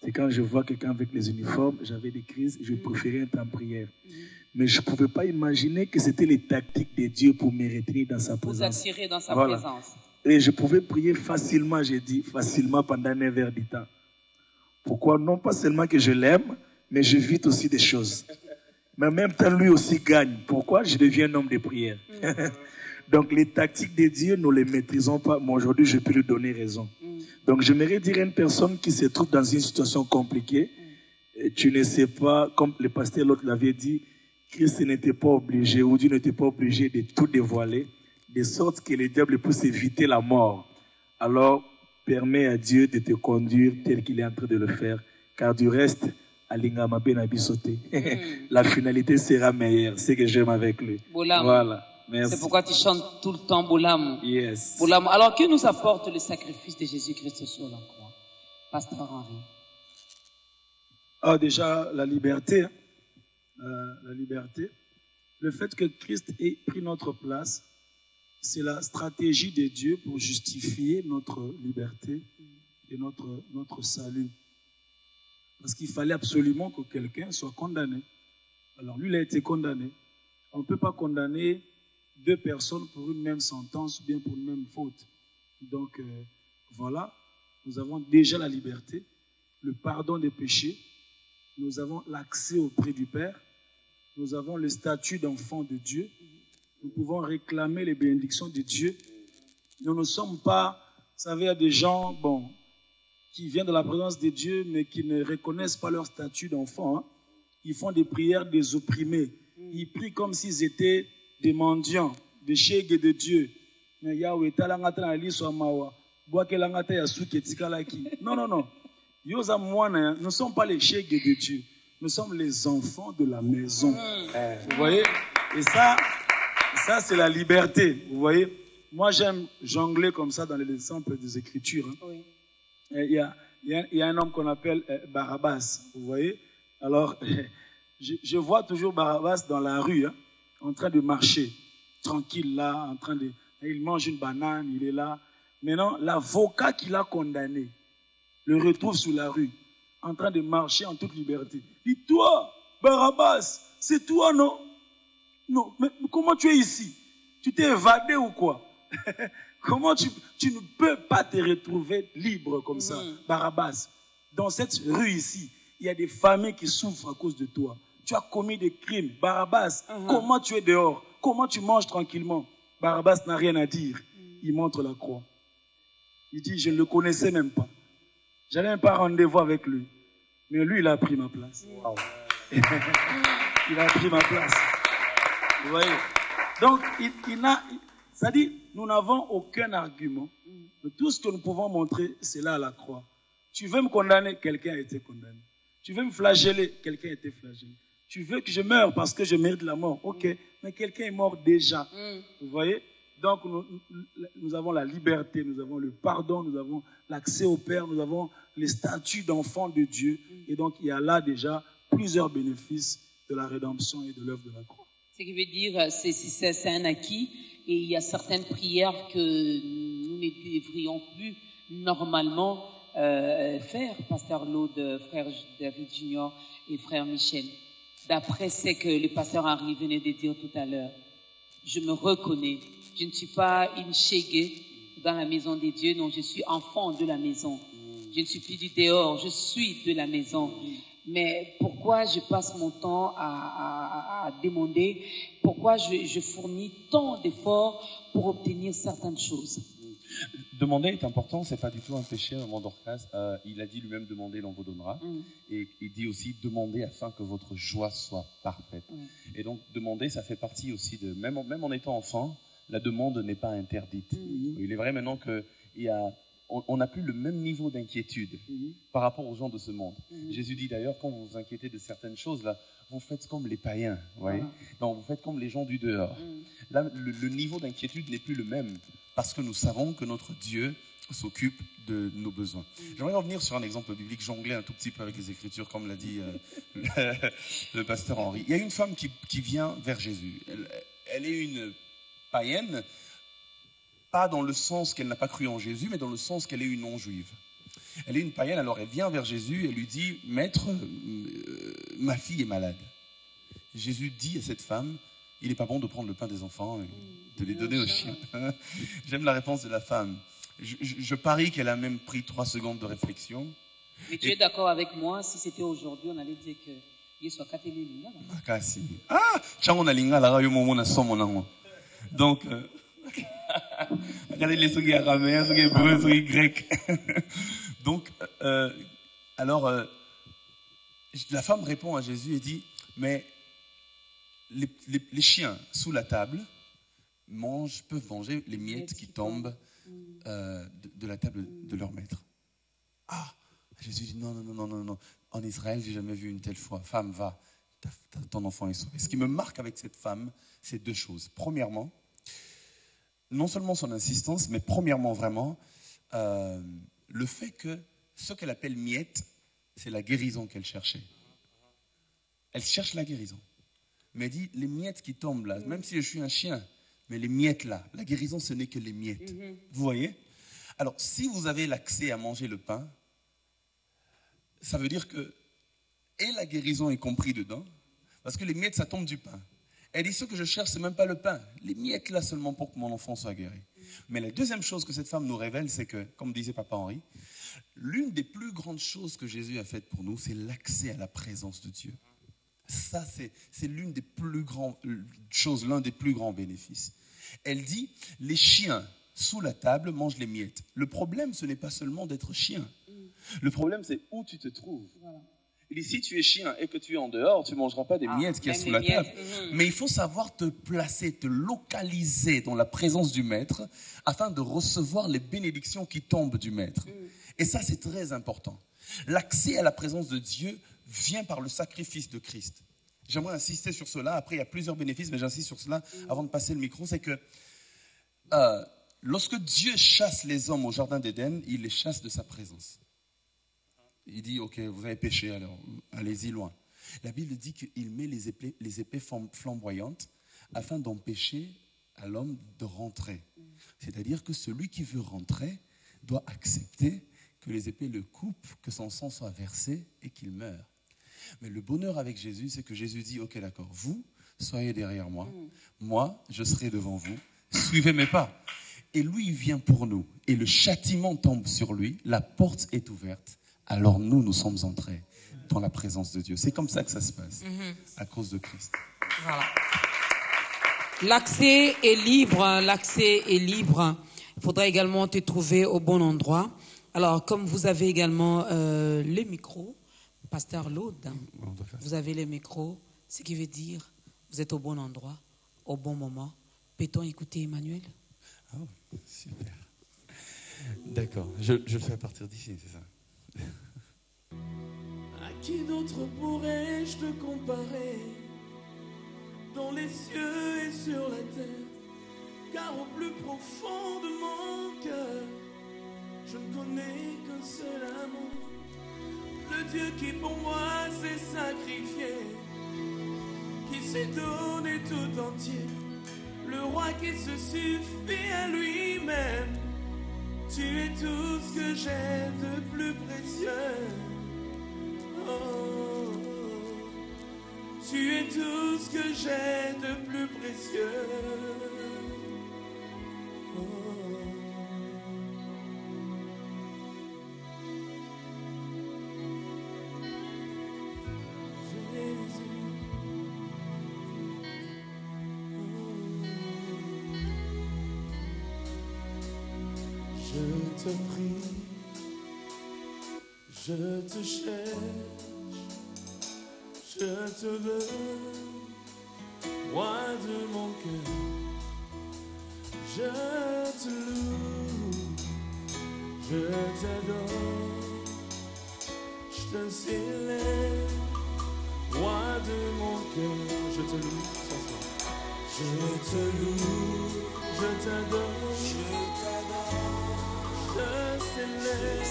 C'est quand je vois quelqu'un avec les uniformes, j'avais des crises, je préférais être en prière. Mais je ne pouvais pas imaginer que c'était les tactiques de Dieu pour me retenir dans sa présence. Vous attirer dans sa présence. Et je pouvais prier facilement, j'ai dit, facilement pendant 9 heures du temps. Pourquoi? Non pas seulement que je l'aime, mais j'évite aussi des choses. Mais en même temps, lui aussi gagne. Pourquoi? Je deviens un homme de prière. Donc, les tactiques de Dieu, nous ne les maîtrisons pas. Mais aujourd'hui, je peux lui donner raison. Donc, j'aimerais dire à une personne qui se trouve dans une situation compliquée, tu ne sais pas, comme le pasteur l'autre l'avait dit, Christ n'était pas obligé, ou Dieu n'était pas obligé de tout dévoiler, de sorte que le diable puisse éviter la mort. Alors, permets à Dieu de te conduire tel qu'il est en train de le faire, car du reste, Alingama Benabisoté, la finalité sera meilleure. C'est ce que j'aime avec lui. Bolam. Voilà. Merci. C'est pourquoi tu chantes tout le temps Bolam. Yes. Bolam. Alors, que nous apporte le sacrifice de Jésus-Christ sur la croix? Pasteur Henri. Ah, déjà, la liberté. La liberté. Le fait que Christ ait pris notre place, c'est la stratégie de Dieu pour justifier notre liberté et notre salut. Parce qu'il fallait absolument que quelqu'un soit condamné. Alors lui, il a été condamné. On ne peut pas condamner deux personnes pour une même sentence ou bien pour une même faute. Donc voilà, nous avons déjà la liberté, le pardon des péchés, nous avons l'accès auprès du Père, nous avons le statut d'enfant de Dieu, nous pouvons réclamer les bénédictions de Dieu. Nous ne sommes pas, vous savez, il y a des gens, qui viennent de la présence de Dieu, mais qui ne reconnaissent pas leur statut d'enfant. Ils font des prières des opprimés. Ils prient comme s'ils étaient des mendiants, des chègues de Dieu. Mais Yahweh, non. Nous ne sommes pas les chègues de Dieu. Nous sommes les enfants de la maison. Vous voyez? Et ça c'est la liberté. Vous voyez? Moi, j'aime jongler comme ça dans les exemples des Écritures. Oui. Il y a un homme qu'on appelle Barabbas, vous voyez. Alors, je vois toujours Barabbas dans la rue, en train de marcher, tranquille là, il mange une banane, il est là. Maintenant, l'avocat qui l'a condamné le retrouve sous la rue, en train de marcher en toute liberté. Il dit, toi, Barabbas, c'est toi, non? Non, mais comment tu es ici? Tu t'es évadé ou quoi? Comment tu ne peux pas te retrouver libre comme ça, Barabbas? Dans cette rue ici, il y a des familles qui souffrent à cause de toi. Tu as commis des crimes. Barabbas, comment tu es dehors? Comment tu manges tranquillement? Barabbas n'a rien à dire. Il montre la croix. Il dit, je ne le connaissais même pas. Je n'avais même pas rendez-vous avec lui. Mais lui, il a pris ma place. Wow. Il a pris ma place. Vous voyez? Donc, ça dit, nous n'avons aucun argument. Tout ce que nous pouvons montrer, c'est là à la croix. Tu veux me condamner, quelqu'un a été condamné. Tu veux me flageller, quelqu'un a été flagellé. Tu veux que je meure parce que je mérite la mort. Ok, mais quelqu'un est mort déjà. Vous voyez? Donc, nous avons la liberté, nous avons le pardon, nous avons l'accès au Père, nous avons les statuts d'enfants de Dieu. Et donc, il y a là déjà plusieurs bénéfices de la rédemption et de l'œuvre de la croix. Ce qui veut dire, c'est un acquis. Et il y a certaines prières que nous ne devrions plus normalement faire, Pasteur Laude, Frère David Junior et Frère Michel. D'après ce que le Pasteur Henri venait de dire tout à l'heure, je me reconnais. Je ne suis pas une chégue dans la maison de Dieu, non, je suis enfant de la maison. Je ne suis plus du dehors, je suis de la maison. Mais pourquoi je passe mon temps à demander, pourquoi je fournis tant d'efforts pour obtenir certaines choses? Demander est important, c'est pas du tout un péché, un Dorcas. Il a dit lui-même demander, l'on vous donnera. Et il dit aussi demander afin que votre joie soit parfaite. Et donc demander, ça fait partie aussi de, même en étant enfant, la demande n'est pas interdite. Il est vrai maintenant qu'on n'a plus le même niveau d'inquiétude par rapport aux gens de ce monde. Jésus dit d'ailleurs, quand vous vous inquiétez de certaines choses, là, vous faites comme les païens, voyez. Non, vous faites comme les gens du dehors. Là, le niveau d'inquiétude n'est plus le même, parce que nous savons que notre Dieu s'occupe de nos besoins. J'aimerais revenir sur un exemple biblique, jongler un tout petit peu avec les Écritures, comme l'a dit le pasteur Henri. Il y a une femme qui vient vers Jésus. Elle est une païenne, pas dans le sens qu'elle n'a pas cru en Jésus, mais dans le sens qu'elle est une non-juive. Elle est une païenne, alors elle vient vers Jésus et lui dit, « Maître, ma fille est malade. » Jésus dit à cette femme, « Il n'est pas bon de prendre le pain des enfants et de les donner aux chiens. » J'aime la réponse de la femme. Je parie qu'elle a même pris 3 secondes de réflexion. Mais tu es d'accord avec moi, si c'était aujourd'hui, on allait dire que makasi. Ah, chango na lingala ga yo momo na somo nango. Donc regardez les sogi araméens, sogi hébreux, sogi grec. Donc alors la femme répond à Jésus et dit mais les chiens sous la table peuvent manger les miettes qui tombent de la table de leur maître. Ah, Jésus dit non. En Israël, j'ai jamais vu une telle foi. Femme, va, ton enfant est sauvé. Ce qui me marque avec cette femme, c'est deux choses. Premièrement, non seulement son insistance, mais premièrement vraiment, le fait que ce qu'elle appelle miette, c'est la guérison qu'elle cherchait. Elle cherche la guérison. Mais elle dit, les miettes qui tombent là, même si je suis un chien, mais les miettes là, la guérison ce n'est que les miettes. Vous voyez? Alors, si vous avez l'accès à manger le pain, ça veut dire que et la guérison est compris dedans, parce que les miettes, ça tombe du pain. Elle dit, ce que je cherche, ce n'est même pas le pain. Les miettes là seulement pour que mon enfant soit guéri. Mais la deuxième chose que cette femme nous révèle, c'est que, comme disait Papa Henri, l'une des plus grandes choses que Jésus a faites pour nous, c'est l'accès à la présence de Dieu. Ça, c'est l'une des plus grandes choses, l'un des plus grands bénéfices. Elle dit, les chiens sous la table mangent les miettes. Le problème, ce n'est pas seulement d'être chien. Le problème, c'est où tu te trouves. Voilà. Il dit, si tu es chien et que tu es en dehors, tu ne mangeras pas des miettes qu'il y a sous la table. Mais il faut savoir te placer, te localiser dans la présence du maître afin de recevoir les bénédictions qui tombent du maître. Et ça, c'est très important. L'accès à la présence de Dieu vient par le sacrifice de Christ. J'aimerais insister sur cela. Après, il y a plusieurs bénéfices, mais j'insiste sur cela avant de passer le micro. C'est que lorsque Dieu chasse les hommes au jardin d'Éden, il les chasse de sa présence. Il dit, ok, vous avez péché, alors allez-y loin. La Bible dit qu'il met les épées flamboyantes afin d'empêcher à l'homme de rentrer. C'est-à-dire que celui qui veut rentrer doit accepter que les épées le coupent, que son sang soit versé et qu'il meure. Mais le bonheur avec Jésus, c'est que Jésus dit, ok, d'accord, vous, soyez derrière moi, moi, je serai devant vous, suivez mes pas. Et lui, il vient pour nous, et le châtiment tombe sur lui, la porte est ouverte, alors nous sommes entrés dans la présence de Dieu. C'est comme ça que ça se passe, à cause de Christ. Voilà. L'accès est libre, l'accès est libre. Il faudra également te trouver au bon endroit. Alors, comme vous avez également les micros, Pasteur Laude, vous avez les micros, ce qui veut dire vous êtes au bon endroit, au bon moment. Peut-on écouter Emmanuel? Oh, super. D'accord, je le fais à partir d'ici, c'est ça. À qui d'autre pourrais-je te comparer dans les cieux et sur la terre? Car au plus profond de mon cœur, je ne connais qu'un seul amour. Le Dieu qui pour moi s'est sacrifié, qui s'est donné tout entier, le roi qui se suffit à lui-même. Tu es tout ce que j'ai de plus précieux. Oh, tu es tout ce que j'ai de plus précieux. Je te prie, je te cherche, je te veux, moi de mon cœur, je te loue, je t'adore, je te célèbre, moi de mon cœur, je te loue, je te loue, je t'adore, je célèbre,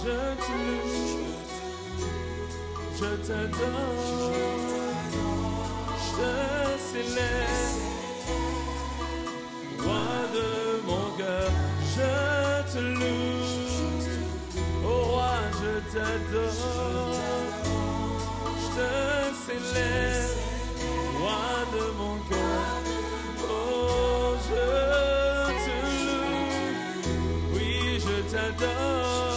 je te loue, je t'adore, je célèbre, roi de mon cœur, je te loue, oh roi, je t'adore, je te célèbre, roi de mon cœur. Je te loue, oui, je t'adore,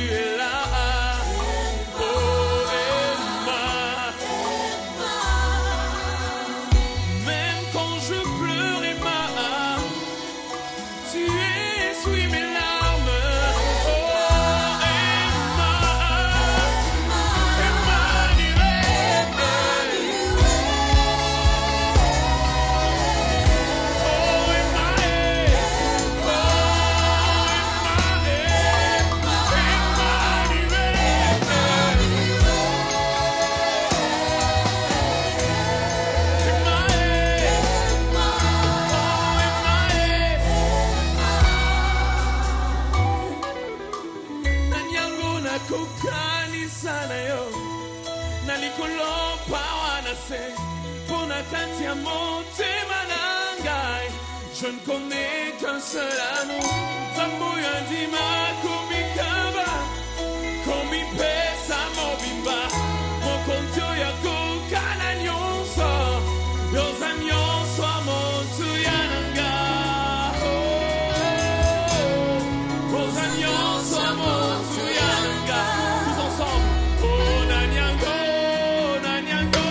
es là. Oh, Emma. Même quand je pleure, Emma, tu essuies mes larmes. Oh, Emma. Emmanuel. Oh, Emmanuel. Je ne connais qu'un seul amour. Zamboya dima kumikaba, komi pesa mobimba. Mon kontio ya kukana nyonso, yoza nyonso amontu yananga. Yoza nyonso amontu yananga. Tous ensemble. Oh nanyango, nanyango.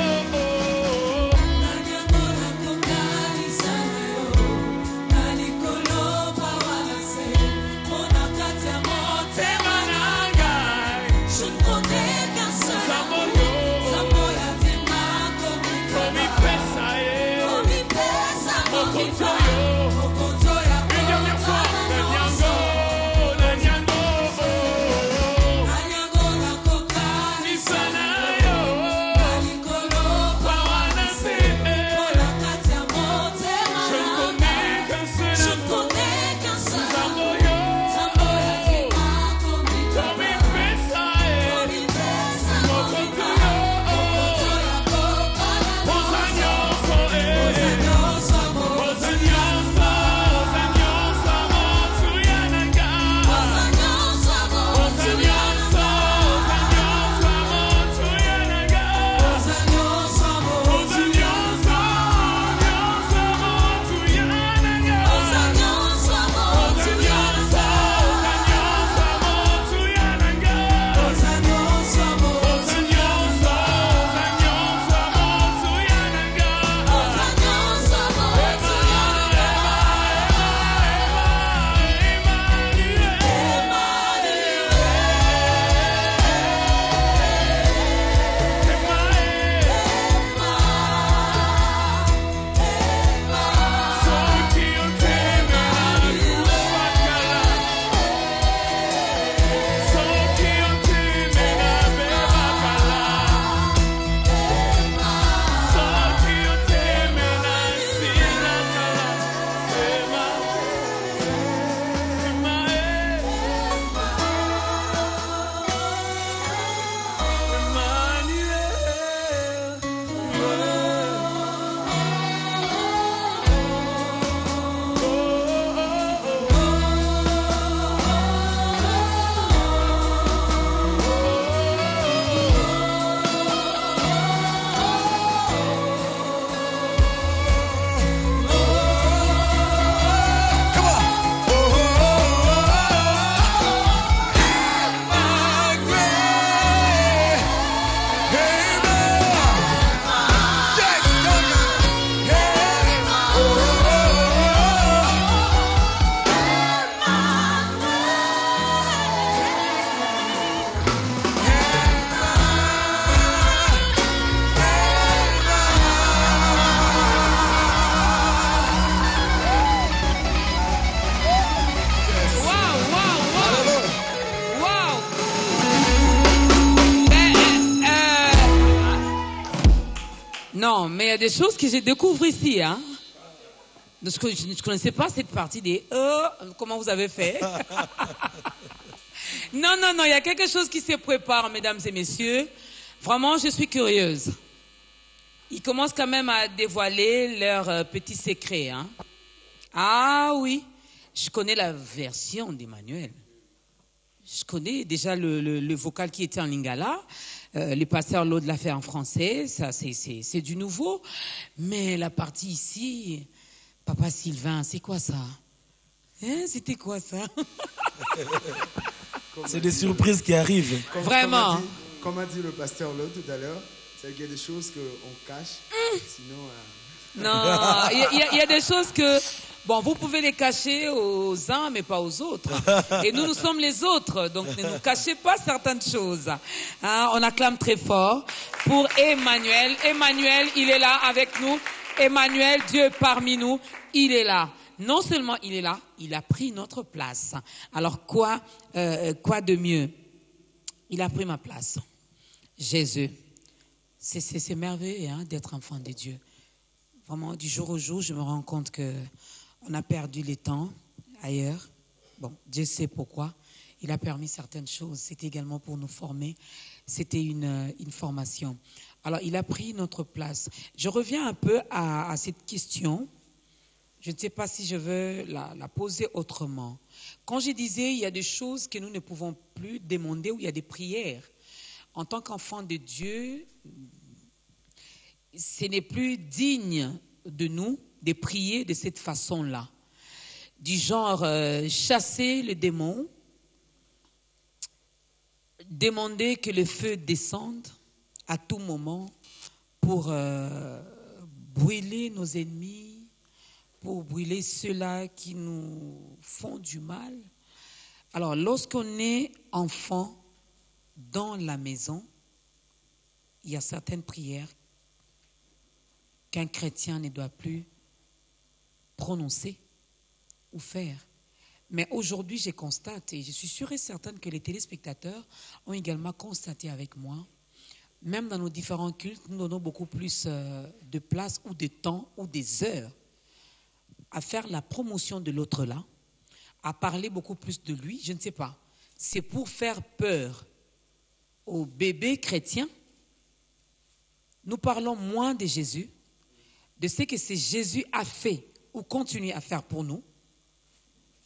Non, mais il y a des choses que j'ai découvert ici. Hein. Je ne connaissais pas cette partie des comment vous avez fait. Non, il y a quelque chose qui se prépare, mesdames et messieurs. Vraiment, je suis curieuse. Ils commencent quand même à dévoiler leurs petits secrets. Hein. Ah oui, je connais la version d'Emmanuel. Je connais déjà le vocal qui était en lingala. Les pasteurs l'autre l'a fait en français. Ça, c'est du nouveau. Mais la partie ici, Papa Sylvain, c'est quoi ça? Hein, c'était quoi ça? C'est des surprises qui arrivent. Vraiment. Comme a dit le pasteur Lot tout à l'heure, c'est qu'il y a des choses qu'on cache. Sinon. Non, il y a des choses que, bon, vous pouvez les cacher aux uns, mais pas aux autres. Et nous sommes les autres, donc ne nous cachez pas certaines choses. Hein, on acclame très fort pour Emmanuel. Emmanuel, il est là avec nous. Emmanuel, Dieu est parmi nous, il est là. Non seulement il est là, il a pris notre place. Alors quoi de mieux? Il a pris ma place. Jésus. C'est merveilleux hein, d'être enfant de Dieu. Vraiment, du jour au jour, je me rends compte qu'on a perdu les temps ailleurs. Bon, Dieu sait pourquoi. Il a permis certaines choses. C'était également pour nous former. C'était une formation. Alors, il a pris notre place. Je reviens un peu à cette question. Je ne sais pas si je veux la poser autrement. Quand je disais, il y a des choses que nous ne pouvons plus demander, ou il y a des prières. En tant qu'enfant de Dieu, ce n'est plus digne de nous de prier de cette façon-là. Du genre, chasser le démon, demander que le feu descende à tout moment pour brûler nos ennemis, pour brûler ceux-là qui nous font du mal. Alors, lorsqu'on est enfant dans la maison, il y a certaines prières qu'un chrétien ne doit plus prononcer ou faire. Mais aujourd'hui, je constate, et je suis sûre et certaine que les téléspectateurs ont également constaté avec moi, même dans nos différents cultes, nous donnons beaucoup plus de place ou de temps ou des heures à faire la promotion de l'autre là, à parler beaucoup plus de lui, je ne sais pas. C'est pour faire peur aux bébés chrétiens. Nous parlons moins de Jésus, de ce que Jésus a fait ou continue à faire pour nous.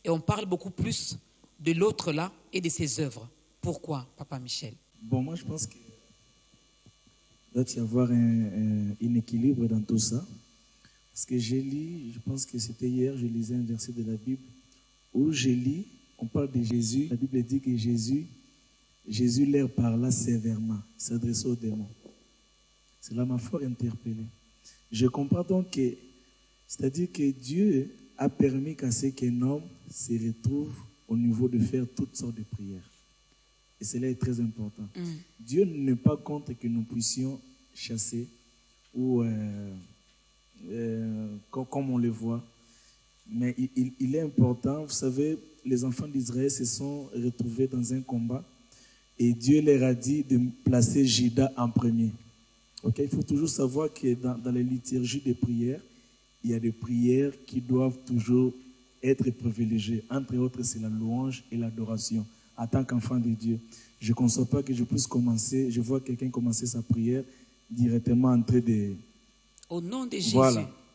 Et on parle beaucoup plus de l'autre là et de ses œuvres. Pourquoi, Papa Michel? Bon, moi je pense qu'il doit y avoir un équilibre dans tout ça. Parce que j'ai lu, je pense que c'était hier, je lisais un verset de la Bible où j'ai lu, on parle de Jésus. La Bible dit que Jésus leur parla sévèrement, s'adressait aux démons. Cela m'a fort interpellé. Je comprends donc que, c'est-à-dire que Dieu a permis qu'à ce qu'un homme se retrouve au niveau de faire toutes sortes de prières. Et cela est très important. Dieu n'est pas contre que nous puissions chasser ou, comme on le voit, mais il est important. Vous savez, les enfants d'Israël se sont retrouvés dans un combat et Dieu leur a dit de placer Juda en premier. Okay? Il faut toujours savoir que dans les liturgies des prières, il y a des prières qui doivent toujours être privilégiées. Entre autres, c'est la louange et l'adoration. En tant qu'enfant de Dieu, je ne conçois pas que je puisse commencer. Je vois quelqu'un commencer sa prière directement en train de... Au nom de Jésus.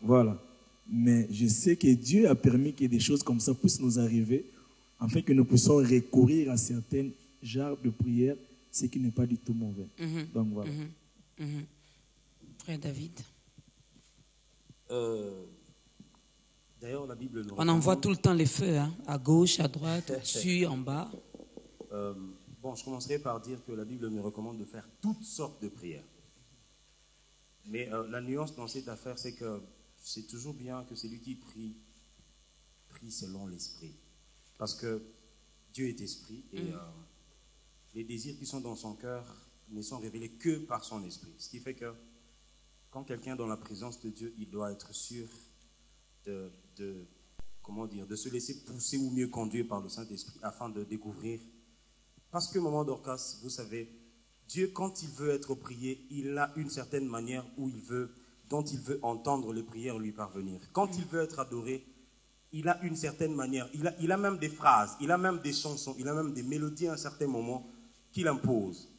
Voilà. Mais je sais que Dieu a permis que des choses comme ça puissent nous arriver, afin que nous puissions recourir à certains genres de prières, ce qui n'est pas du tout mauvais. Donc voilà. Frère David. D'ailleurs, la Bible nous on envoie tout le temps les feux, hein, à gauche, à droite, au-dessus, en bas. Bon, je commencerai par dire que la Bible nous recommande de faire toutes sortes de prières. Mais la nuance dans cette affaire, c'est que c'est toujours bien que celui qui prie selon l'esprit. Parce que Dieu est esprit et les désirs qui sont dans son cœur ne sont révélés que par son esprit. Ce qui fait que quand quelqu'un est dans la présence de Dieu, il doit être sûr de se laisser pousser ou mieux conduire par le Saint-Esprit afin de découvrir. Parce que, maman Dorcas, vous savez, Dieu, quand il veut être prié, il a une certaine manière dont il veut entendre les prières lui parvenir. Quand il veut être adoré, il a une certaine manière. Il a même des phrases, il a même des chansons, il a même des mélodies à un certain moment qu'il impose.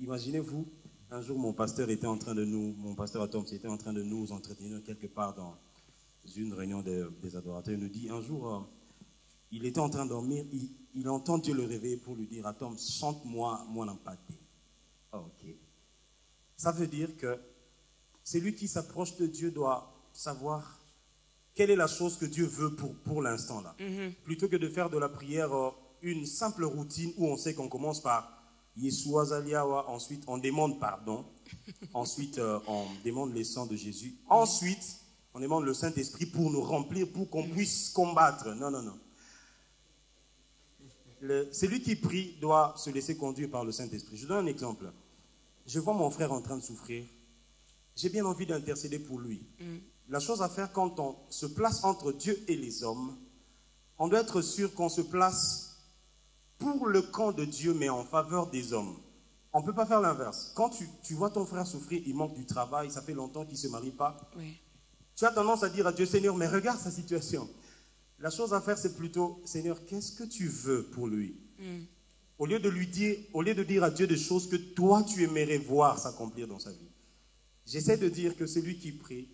Imaginez-vous, un jour mon pasteur Atom était en train de nous entretenir quelque part dans une réunion des adorateurs. Il nous dit, un jour, il était en train de dormir, il entend Dieu le réveiller pour lui dire, Atom, chante-moi mon empathé. Ok. Ça veut dire que celui qui s'approche de Dieu doit savoir quelle est la chose que Dieu veut pour l'instant là. Plutôt que de faire de la prière une simple routine où on sait qu'on commence par Yeshua Zaliawa, ensuite on demande pardon, ensuite on demande le sang de Jésus, ensuite on demande le Saint-Esprit pour nous remplir, pour qu'on puisse combattre. Non, non, non. Celui qui prie doit se laisser conduire par le Saint-Esprit. Je donne un exemple. Je vois mon frère en train de souffrir. J'ai bien envie d'intercéder pour lui. La chose à faire quand on se place entre Dieu et les hommes, on doit être sûr qu'on se place pour le camp de Dieu, mais en faveur des hommes. On ne peut pas faire l'inverse. Quand tu vois ton frère souffrir, il manque du travail, ça fait longtemps qu'il ne se marie pas. Oui. Tu as tendance à dire à Dieu, Seigneur, mais regarde sa situation. La chose à faire, c'est plutôt, Seigneur, qu'est-ce que tu veux pour lui? Au lieu de dire à Dieu des choses que toi, tu aimerais voir s'accomplir dans sa vie. J'essaie de dire que celui qui prie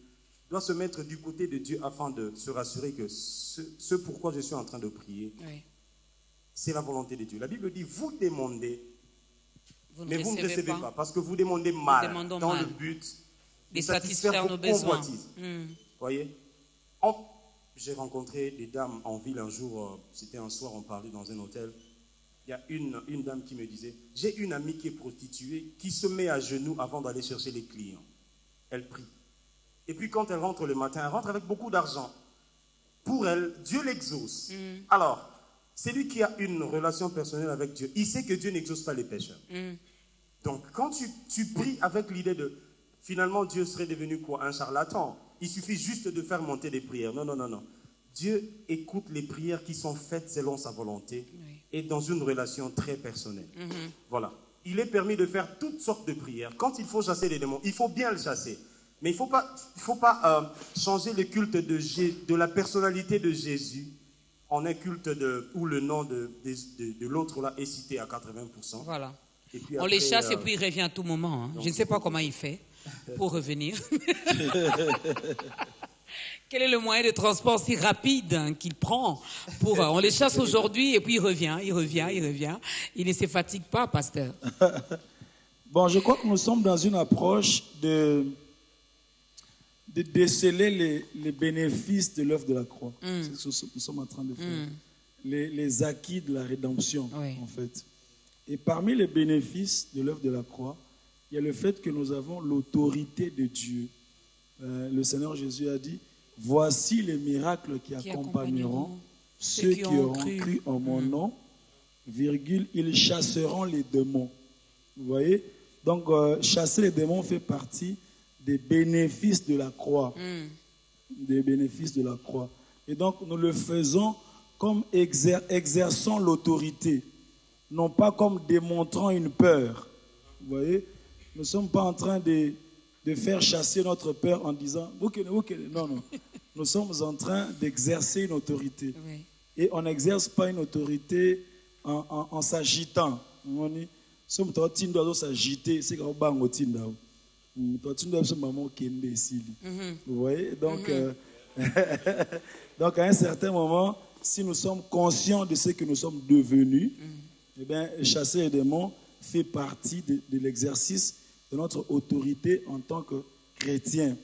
doit se mettre du côté de Dieu afin de se rassurer que ce pourquoi je suis en train de prier, c'est la volonté de Dieu. La Bible dit, vous demandez, mais vous ne recevez pas, parce que vous demandez mal, dans le but de satisfaire vos convoitises. Voyez? J'ai rencontré des dames en ville un jour, c'était un soir, on parlait dans un hôtel. Il y a une dame qui me disait, j'ai une amie qui est prostituée, qui se met à genoux avant d'aller chercher les clients. Elle prie. Et puis quand elle rentre le matin, elle rentre avec beaucoup d'argent. Pour elle, Dieu l'exauce. Alors, celui qui a une relation personnelle avec Dieu, il sait que Dieu n'exauce pas les pécheurs. Donc, quand tu pries avec l'idée de, finalement, Dieu serait devenu quoi? Un charlatan. Il suffit juste de faire monter des prières. Non, non, non, non. Dieu écoute les prières qui sont faites selon sa volonté et dans une relation très personnelle. Voilà. Il est permis de faire toutes sortes de prières. Quand il faut chasser les démons, il faut bien le chasser. Mais il ne faut pas changer le culte de la personnalité de Jésus en un culte où le nom de l'autre là est cité à 80%. Voilà. Et puis on après, les chasse et puis il revient à tout moment. Hein. Je ne sais pas comment il fait pour revenir. Quel est le moyen de transport si rapide qu'il prend pour, on les chasse aujourd'hui et puis il revient. Il ne se fatigue pas, pasteur. Bon, je crois que nous sommes dans une approche de déceler les bénéfices de l'œuvre de la croix. C'est ce que nous sommes en train de faire. Les acquis de la rédemption, en fait. Et parmi les bénéfices de l'œuvre de la croix, il y a le fait que nous avons l'autorité de Dieu. Le Seigneur Jésus a dit, voici les miracles qui accompagneront ceux qui auront cru en mon nom, virgule, ils chasseront les démons. Vous voyez? Donc, chasser les démons fait partie des bénéfices de la croix. Des bénéfices de la croix. Et donc, nous le faisons comme exerçant l'autorité, non pas comme démontrant une peur. Vous voyez? Nous ne sommes pas en train de faire chasser notre peur en disant non, non. Nous sommes en train d'exercer une autorité. Et on n'exerce pas une autorité en s'agitant. Vous voyez? Donc, donc à un certain moment, si nous sommes conscients de ce que nous sommes devenus, eh bien, chasser les démons fait partie de l'exercice de notre autorité en tant que chrétien.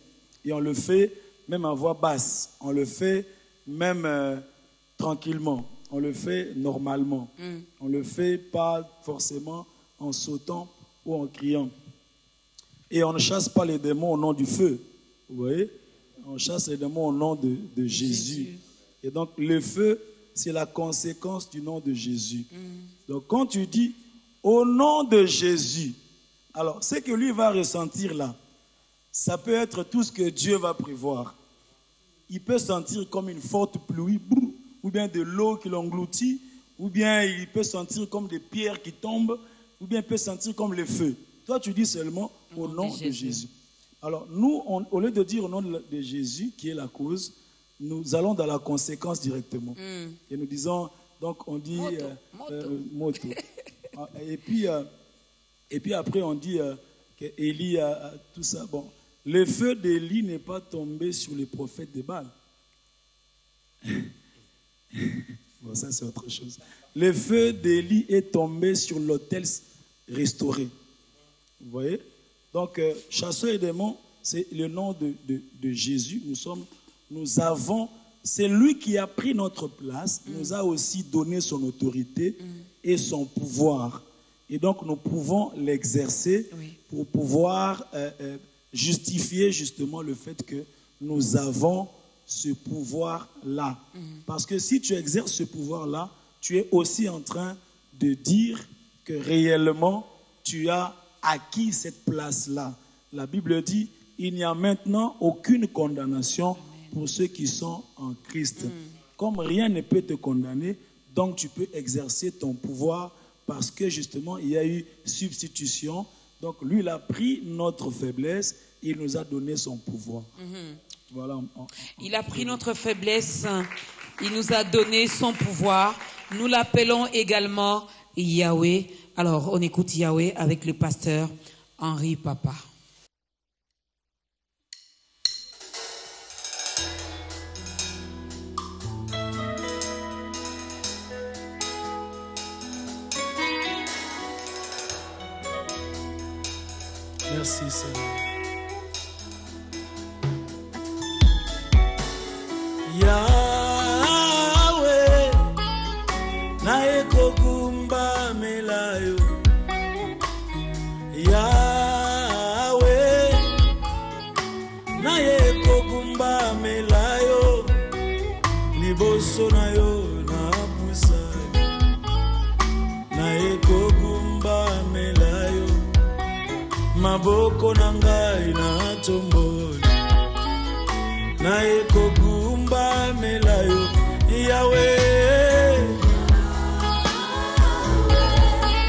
Et on le fait même à voix basse, on le fait même tranquillement, on le fait normalement. On ne le fait pas forcément en sautant ou en criant. Et on ne chasse pas les démons au nom du feu. Vous voyez? On chasse les démons au nom de Jésus. Et donc le feu, c'est la conséquence du nom de Jésus. Donc quand tu dis au nom de Jésus, alors ce que lui va ressentir là, ça peut être tout ce que Dieu va prévoir. Il peut sentir comme une forte pluie, ou bien de l'eau qui l'engloutit, ou bien il peut sentir comme des pierres qui tombent, ou bien il peut sentir comme le feu. Toi, tu dis seulement au nom de Jésus. Alors, nous, au lieu de dire au nom de Jésus, qui est la cause, nous allons dans la conséquence directement. Et nous disons, donc on dit moto. Et puis après, on dit qu'Élie a tout ça. Bon, le feu d'Élie n'est pas tombé sur les prophètes de Baal. Bon, ça c'est autre chose. Le feu d'Élie est tombé sur l'autel restauré. Vous voyez? Donc, chasseurs et démons, c'est le nom de Jésus. Nous avons c'est lui qui a pris notre place, nous a aussi donné son autorité et son pouvoir. Et donc, nous pouvons l'exercer pour pouvoir justifier justement le fait que nous avons ce pouvoir-là. Parce que si tu exerces ce pouvoir-là, tu es aussi en train de dire que réellement, tu as acquis cette place-là. La Bible dit, il n'y a maintenant aucune condamnation pour ceux qui sont en Christ. Comme rien ne peut te condamner, donc tu peux exercer ton pouvoir parce que justement, il y a eu substitution. Donc lui, il a pris notre faiblesse, il nous a donné son pouvoir. Voilà. Il a pris notre faiblesse, il nous a donné son pouvoir. Nous l'appelons également Yahweh. Alors, on écoute Yahweh avec le pasteur Henri Papa. Merci Seigneur. Yahweh, nae kogumba melayo. Yahweh, nae kogumba melayo. Liboso na yo na pusa. Nae kogumba melayo. Maboko na ngai na tomboli. Nae kogumba melayo. Yahweh,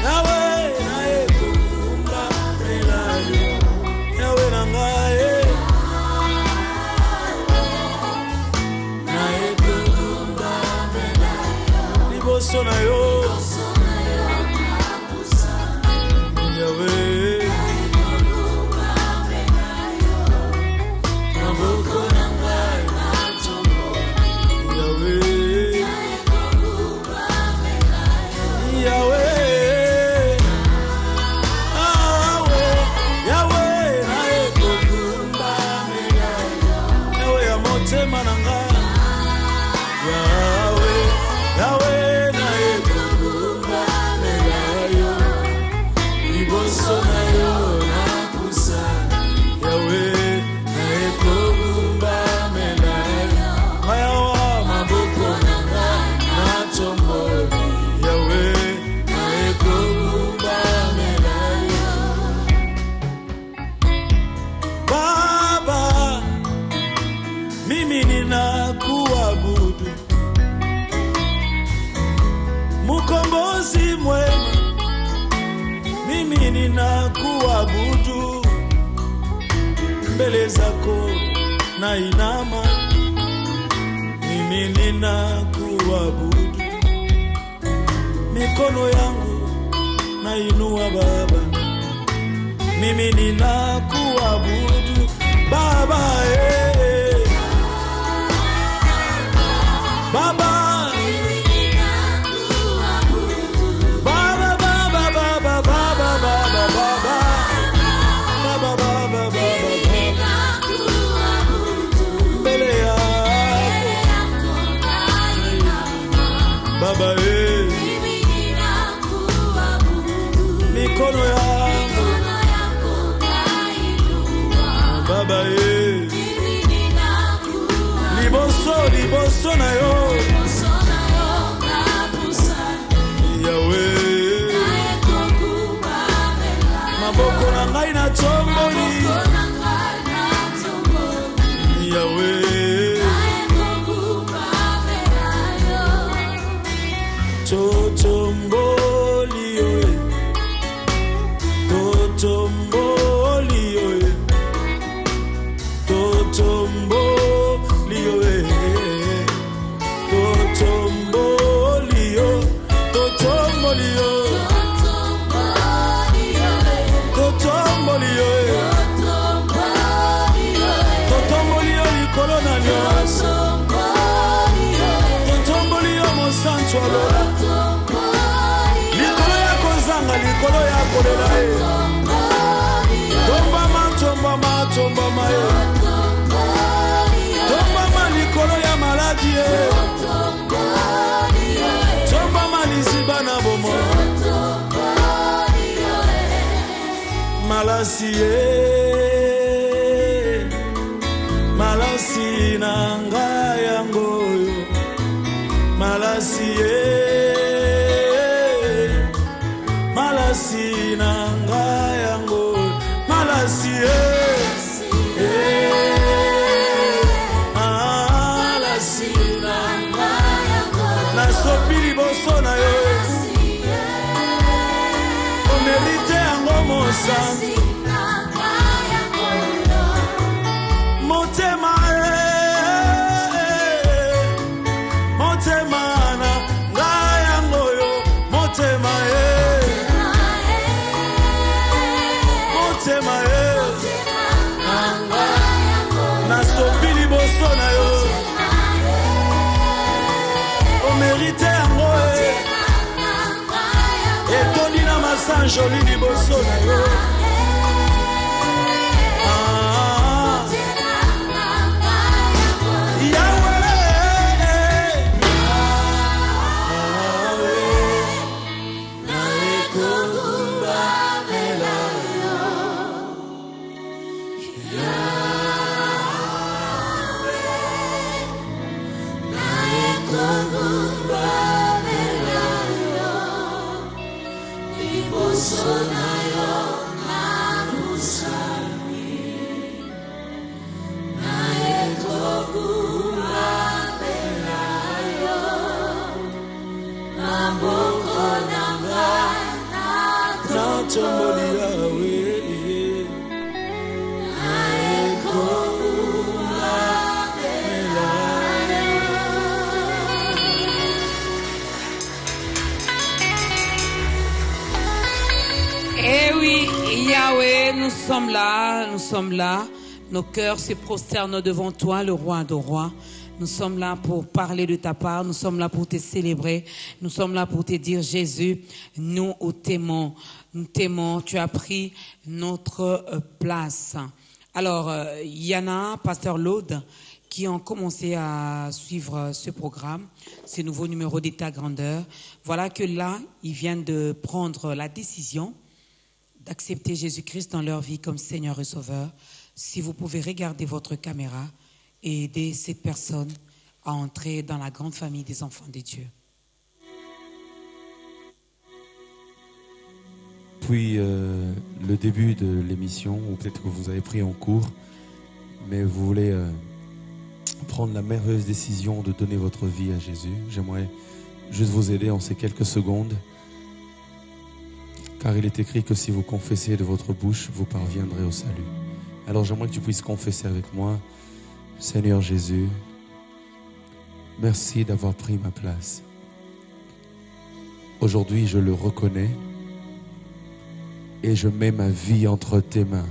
Yahweh, nae kogumba melayo. Yahweh na ngai, nae kogumba melayo. Liboso na yo, Yahweh. Ninakuabudu mbele zako na inama, mimi ninakuabudu, mikono yangu na inua Baba, mimi ninakuabudu Baba, Baba. Mikono yangu Baba, liboso na yo Yahweh, maboko na ngai na tomboli Yahweh, totomboli malasi malasi na ngai yango yo malasi malasi na ngai yango malasi malasi na ngai yango nasopi liboso na yo omerite yango mosantu motema motema na ngai yango yo motema motema nasopi liboso na yo omerite yango etoli na masanjoli liboso na yo Nous sommes là, nos cœurs se prosternent devant toi, le roi de rois. Nous sommes là pour parler de ta part, nous sommes là pour te célébrer, nous sommes là pour te dire Jésus, nous t'aimons, tu as pris notre place. Alors, il y en a, Pasteur Laude, qui ont commencé à suivre ce programme, ce nouveau numéro d'État Grandeur. Voilà que là, ils viennent de prendre la décision d'accepter Jésus-Christ dans leur vie comme Seigneur et Sauveur. Si vous pouvez regarder votre caméra et aider cette personne à entrer dans la grande famille des enfants de Dieu. Depuis le début de l'émission, ou peut-être que vous avez pris en cours, mais vous voulez prendre la merveilleuse décision de donner votre vie à Jésus, j'aimerais juste vous aider en ces quelques secondes. Car il est écrit que si vous confessez de votre bouche, vous parviendrez au salut. Alors j'aimerais que tu puisses confesser avec moi, Seigneur Jésus, merci d'avoir pris ma place. Aujourd'hui, je le reconnais et je mets ma vie entre tes mains.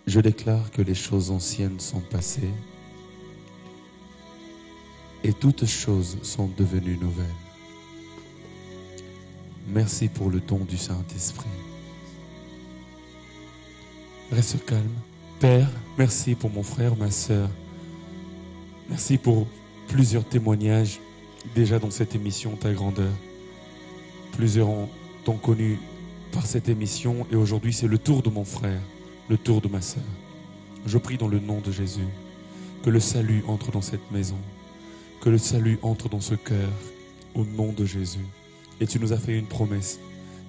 Je déclare que les choses anciennes sont passées et toutes choses sont devenues nouvelles. Merci pour le don du Saint-Esprit. Reste calme. Père, merci pour mon frère, ma sœur. Merci pour plusieurs témoignages déjà dans cette émission Ta Grandeur. Plusieurs t'ont connu par cette émission et aujourd'hui c'est le tour de mon frère, le tour de ma sœur. Je prie dans le nom de Jésus que le salut entre dans cette maison, que le salut entre dans ce cœur au nom de Jésus. Et tu nous as fait une promesse.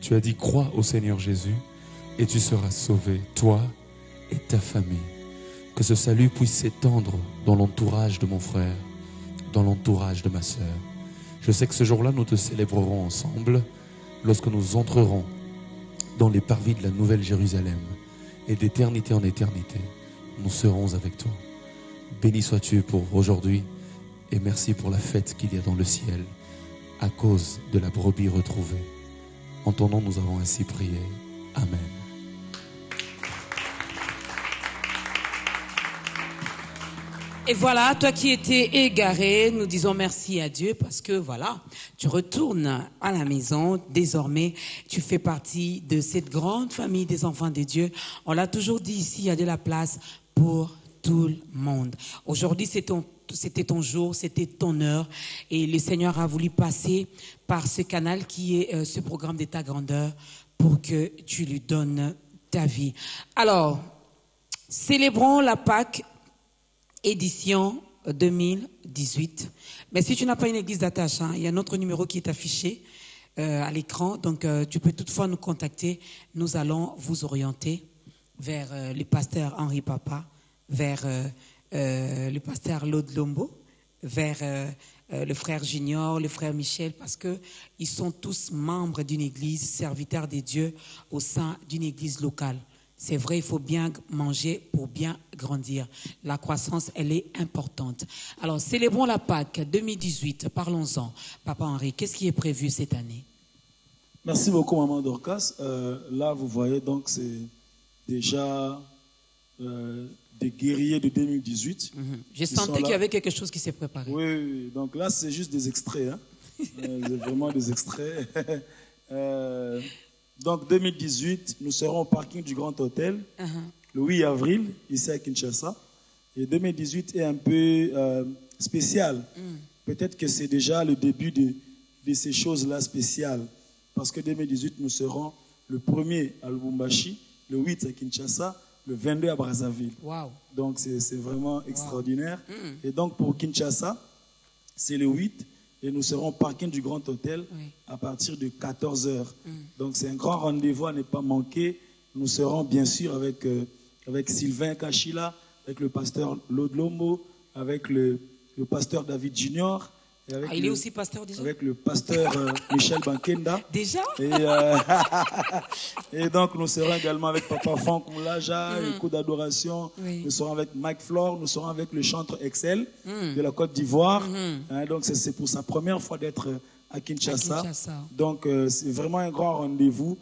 Tu as dit, crois au Seigneur Jésus et tu seras sauvé, toi et ta famille. Que ce salut puisse s'étendre dans l'entourage de mon frère, dans l'entourage de ma sœur. Je sais que ce jour-là, nous te célébrerons ensemble lorsque nous entrerons dans les parvis de la Nouvelle Jérusalem. Et d'éternité en éternité, nous serons avec toi. Béni sois-tu pour aujourd'hui et merci pour la fête qu'il y a dans le ciel. À cause de la brebis retrouvée. En ton nom, nous avons ainsi prié. Amen. Et voilà, toi qui étais égaré, nous disons merci à Dieu parce que voilà, tu retournes à la maison. Désormais, tu fais partie de cette grande famille des enfants de Dieu. On l'a toujours dit ici, il y a de la place pour tout le monde. Aujourd'hui, c'était ton jour, c'était ton heure et le Seigneur a voulu passer par ce canal qui est ce programme d'État Grandeur pour que tu lui donnes ta vie. Alors, célébrons la Pâque édition 2018. Mais si tu n'as pas une église d'attache, il y a notre numéro qui est affiché à l'écran. Donc, tu peux toutefois nous contacter. Nous allons vous orienter vers le pasteur Henri Papa, vers le pasteur Lode Lombo, vers le frère Junior, le frère Michel, parce qu'ils sont tous membres d'une église, serviteurs des dieux au sein d'une église locale. C'est vrai, il faut bien manger pour bien grandir. La croissance, elle est importante. Alors, célébrons la Pâque 2018. Parlons-en. Papa Henri, qu'est-ce qui est prévu cette année? Merci beaucoup, Maman Dorcas. Là, vous voyez, donc, c'est déjà des guerriers de 2018. J'ai senti qu'il y avait quelque chose qui s'est préparé. Oui. Donc là, c'est juste des extraits. C'est vraiment des extraits. Donc 2018, nous serons au parking du Grand Hôtel, le 8 avril, ici à Kinshasa. Et 2018 est un peu spécial. Peut-être que c'est déjà le début de ces choses-là spéciales. Parce que 2018, nous serons le 1er à Lubumbashi, le 8 à Kinshasa, le 22 à Brazzaville. Wow. Donc c'est vraiment extraordinaire. Et donc pour Kinshasa, c'est le 8. Et nous serons au parking du Grand Hôtel à partir de 14h. Donc c'est un grand rendez-vous à ne pas manquer. Nous serons bien sûr avec Sylvain Kachila, avec le pasteur Lode Lombo, avec le pasteur David Junior. Et avec il est aussi pasteur déjà? Avec le pasteur Michel Bankenda. Déjà? Et donc nous serons également avec Papa Franck Moulaja, le coup d'adoration. Nous serons avec Mike Flore, nous serons avec le chantre Excel de la Côte d'Ivoire. Donc c'est pour sa première fois d'être à Kinshasa. Donc c'est vraiment un grand rendez-vous.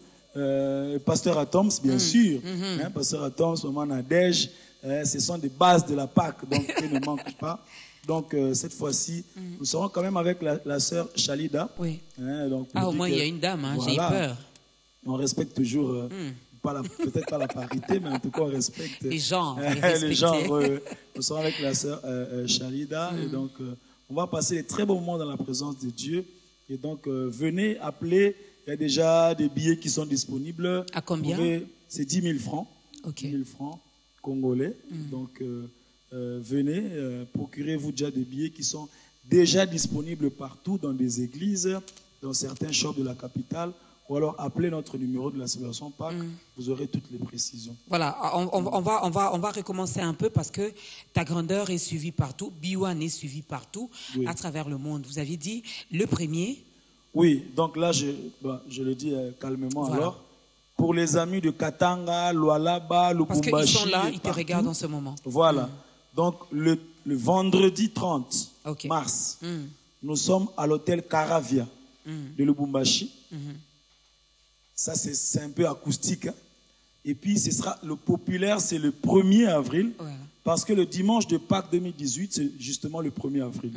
Pasteur Atoms, bien sûr. Pasteur Atoms, Maman Nadège. Ce sont des bases de la Pâque, donc ils ne manquent pas. Donc, cette fois-ci, nous serons quand même avec la sœur Chalida. Oui. Donc, au moins, il y a une dame, voilà. J'ai eu peur. On respecte toujours, peut-être pas la parité, mais en tout cas, on respecte les genres. Les genres. Nous serons avec la sœur Chalida. Et donc, on va passer des très bons moments dans la présence de Dieu. Et donc, venez appeler. Il y a déjà des billets qui sont disponibles. À combien? C'est 10 000 francs. Ok. 10 000 francs congolais. Donc, venez, procurez-vous déjà des billets qui sont déjà disponibles partout dans des églises, dans certains shops de la capitale, ou alors appelez notre numéro de la célébration Pâques, vous aurez toutes les précisions. Voilà, on va recommencer un peu parce que ta grandeur est suivie partout, Biwan est suivi partout à travers le monde. Vous avez dit le premier? Oui, donc là je le dis calmement alors. Pour les amis de Katanga, Lualaba, Lubumbashi. Parce qu'ils sont là, ils te regardent en ce moment. Voilà. Donc, le vendredi 30 mars, nous sommes à l'hôtel Caravia de Lubumbashi. Ça, c'est un peu acoustique. Et puis, ce sera le populaire, c'est le 1er avril. Parce que le dimanche de Pâques 2018, c'est justement le 1er avril.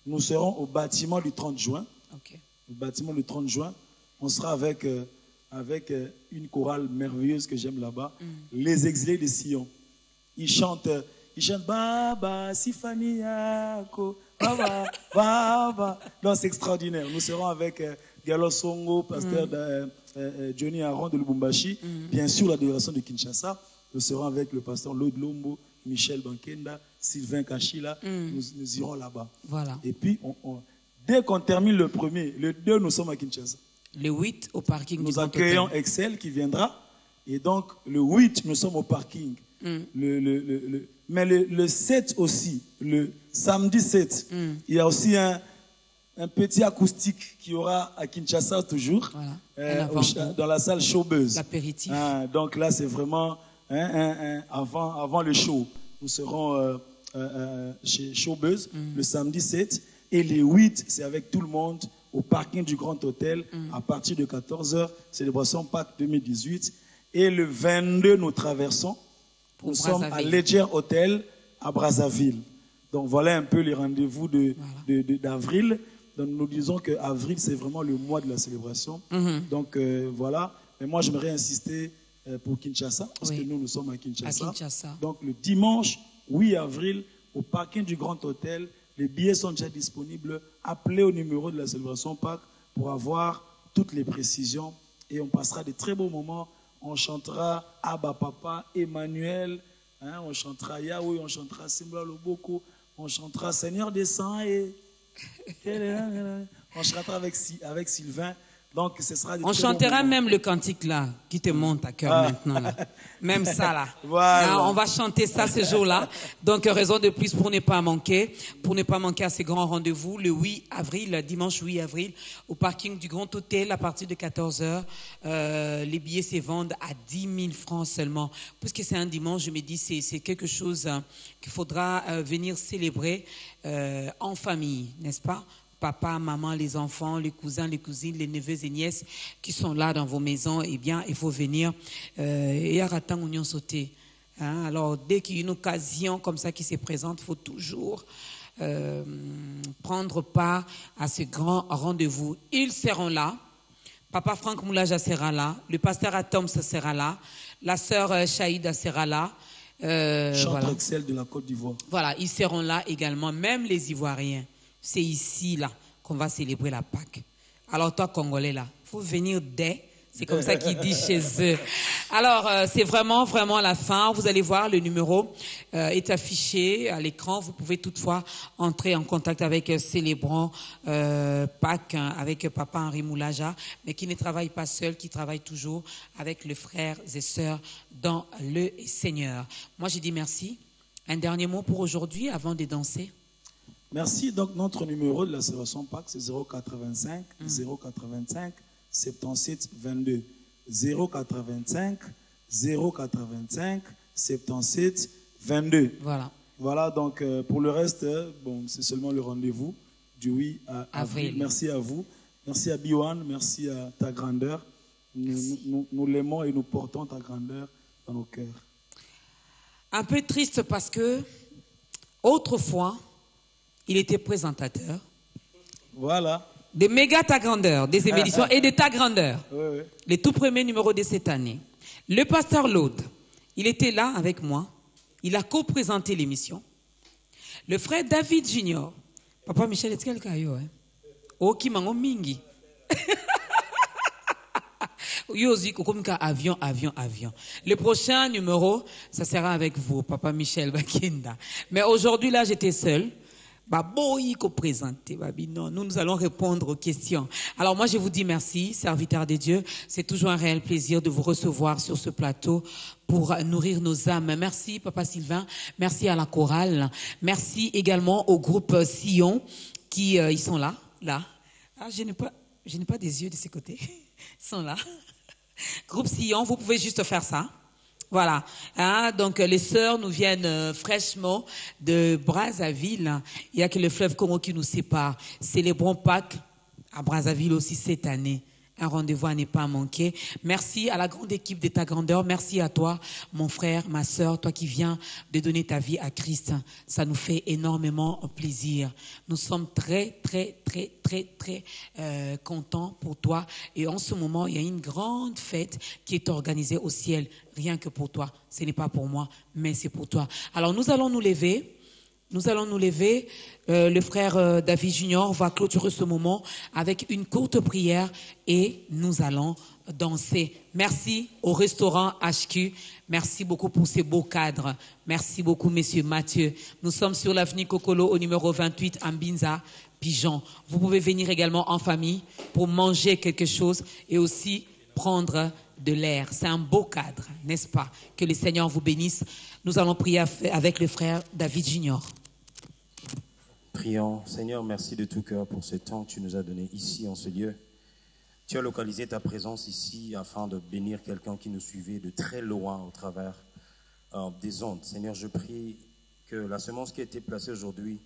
Nous serons au bâtiment du 30 juin. Au bâtiment du 30 juin. On sera avec une chorale merveilleuse que j'aime là-bas. Les Exilés de Sion. Ils chantent Baba, Sifaniako, Baba, Baba. Non, c'est extraordinaire. Nous serons avec Galo Songo, pasteur Johnny Aron de Lubumbashi. Bien sûr, l'adoration de Kinshasa. Nous serons avec le pasteur Lode Lombo, Michel Bankenda, Sylvain Kachila. Nous irons là-bas. Voilà. Et puis, dès qu'on termine le 1er, le 2, nous sommes à Kinshasa. Le 8 au parking. Nous accueillons Excel qui viendra. Et donc, le 8, nous sommes au parking. Mais le 7 aussi, le samedi 7, il y a aussi un petit acoustique qui aura à Kinshasa toujours, dans la salle Showbuzz. L'apéritif. Donc là, c'est vraiment avant le show. Nous serons chez Showbuzz le samedi 7. Et le 8, c'est avec tout le monde au parking du Grand Hôtel à partir de 14h, célébration Pâques 2018. Et le 22, nous traversons. Nous sommes à Ledger Hotel à Brazzaville. Donc voilà un peu les rendez-vous d'avril. Donc nous disons que avril, c'est vraiment le mois de la célébration. Donc voilà. Mais moi, j'aimerais insister pour Kinshasa, parce que nous sommes à Kinshasa. Donc le dimanche 8 avril, au parking du Grand Hôtel, les billets sont déjà disponibles. Appelez au numéro de la célébration Pâques pour avoir toutes les précisions et on passera de très beaux moments. On chantera Abba Papa, Emmanuel, hein, on chantera Yahweh, on chantera Simba Loboko, on chantera Seigneur descend et on chantera avec Sylvain. Donc, ce sera on chantera même le cantique là, qui te monte à cœur maintenant. Là. Même ça là. Voilà. Hein, on va chanter ça ce jour-là. Donc, raison de plus pour ne pas manquer à ces grands rendez-vous, le 8 avril, dimanche 8 avril, au parking du Grand Hôtel à partir de 14h. Les billets se vendent à 10 000 francs seulement. Puisque c'est un dimanche, je me dis c'est quelque chose qu'il faudra venir célébrer en famille, n'est-ce pas? Papa, maman, les enfants, les cousins, les cousines, les neveux et nièces qui sont là dans vos maisons, eh bien, il faut venir. Et attendre union sauter. Alors, dès qu'il y a une occasion comme ça qui se présente, il faut toujours prendre part à ce grand rendez-vous. Ils seront là. Papa Franck Moulaja sera là. Le pasteur Atom sera là. La sœur Chaïda sera là. Chantre Excel de la Côte d'Ivoire. Voilà, ils seront là également, même les Ivoiriens. C'est ici, là, qu'on va célébrer la Pâque. Alors, toi, Congolais, là, il faut venir dès. C'est comme ça qu'ils disent chez eux. Alors, c'est vraiment, vraiment à la fin. Vous allez voir, le numéro est affiché à l'écran. Vous pouvez toutefois entrer en contact avec Célébrant Pâques, avec Papa Henri Moulaja, mais qui ne travaille pas seul, qui travaille toujours avec les frères et sœurs dans le Seigneur. Moi, j'ai dit merci. Un dernier mot pour aujourd'hui, avant de danser. Merci. Donc, notre numéro de la célébration Pâques, c'est 085 085 77 22. 085 085 77 22. Voilà. Voilà, donc pour le reste, bon, c'est seulement le rendez-vous du 8 avril. Merci à vous. Merci à Biwan. Merci à ta grandeur. Nous l'aimons et nous portons ta grandeur dans nos cœurs. Un peu triste parce que, autrefois, il était présentateur. Voilà. De méga ta grandeur, des émissions et de ta grandeur. Oui. Les tout premiers numéros de cette année. Le pasteur Laude, il était là avec moi. Il a co-présenté l'émission. Le frère David Junior. Papa Michel, est-ce qu'il y a un Oh, qui m'a mingi. Avion. Le prochain numéro, ça sera avec vous, Papa Michel Bakinda. Mais aujourd'hui, là, j'étais seul. Nous allons répondre aux questions. Alors moi, je vous dis merci, serviteurs de Dieu. C'est toujours un réel plaisir de vous recevoir sur ce plateau pour nourrir nos âmes. Merci, Papa Sylvain. Merci à la chorale. Merci également au groupe Sion qui ils sont là. Ah, je n'ai pas des yeux de ces côtés. Ils sont là. Groupe Sion, vous pouvez juste faire ça. Voilà. Donc les sœurs nous viennent fraîchement de Brazzaville. Il n'y a que le fleuve Congo qui nous sépare. Célébrons Pâques à Brazzaville aussi cette année. Un rendez-vous à ne pas manquer. Merci à la grande équipe de ta grandeur. Merci à toi, mon frère, ma sœur, toi qui viens de donner ta vie à Christ. Ça nous fait énormément plaisir. Nous sommes très contents pour toi. Et en ce moment, il y a une grande fête qui est organisée au ciel. Rien que pour toi. Ce n'est pas pour moi, mais c'est pour toi. Alors, nous allons nous lever. Le frère David Junior va clôturer ce moment avec une courte prière et nous allons danser. Merci au restaurant HQ. Merci beaucoup pour ces beaux cadres. Merci beaucoup, monsieur Mathieu. Nous sommes sur l'avenue Kokolo au numéro 28 à Mbinza, Pigeon. Vous pouvez venir également en famille pour manger quelque chose et aussi prendre de l'air. C'est un beau cadre, n'est-ce pas? Que le Seigneur vous bénisse. Nous allons prier avec le frère David Junior. Prions. Seigneur, merci de tout cœur pour ce temps que tu nous as donné ici en ce lieu. Tu as localisé ta présence ici afin de bénir quelqu'un qui nous suivait de très loin au travers des ondes. Seigneur, je prie que la semence qui a été placée aujourd'hui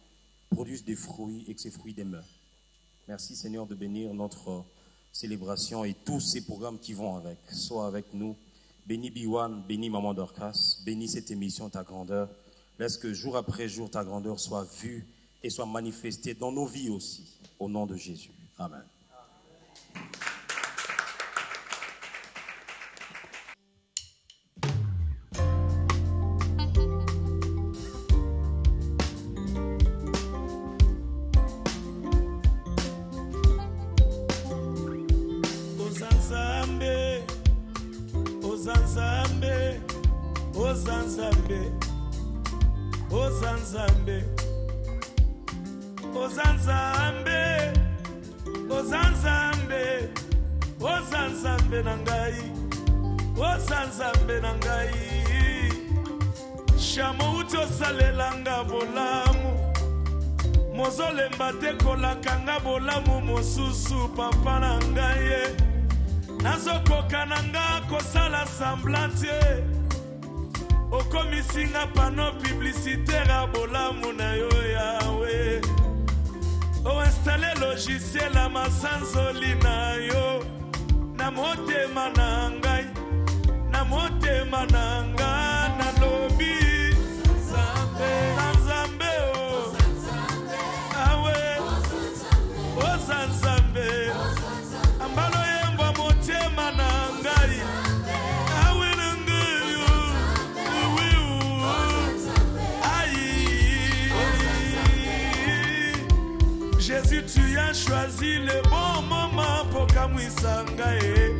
produise des fruits et que ces fruits demeurent. Merci Seigneur de bénir notre célébration et tous ces programmes qui vont avec. Sois avec nous. Bénis Biwan, bénis Maman Dorcas, bénis cette émission, ta grandeur. Laisse que jour après jour, ta grandeur soit vue et soit manifestée dans nos vies aussi. Au nom de Jésus. Amen. Nzambe Nzambe, oza Nzambe, oza Nzambe, oza Nzambe, oza Nzambe na ngai, oza Nzambe na ngai. Shamo uto salelanga bolamu, mozolemba te kolakanga bolamu mosusu papa na ngai. Nazokoka na nga kosala semblante, okomisinga pano publicitaire a bolamu na yo Yawe. O installe logiciel a masanzoli na yo, na motema na ngai, na motema na nga na lobi Nzambe, Nzambe o awe oza Nzambe, ambalo yemba motema na ngai awe na ngai Jésus, tu as choisi le bon moment pour kamwisa ngai.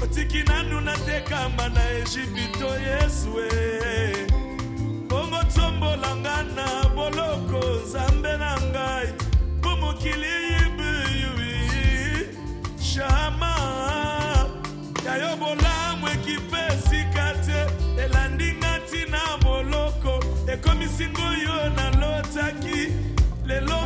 Otiki nanu na tekamba na Ejipito Yesu. Bongo tombola nga na boloko Nzambe na ngai. Bomokili yibi shama yayo bolamu ekipesi kate elandinga tina boloko ekomisingo yo na lotaki lelo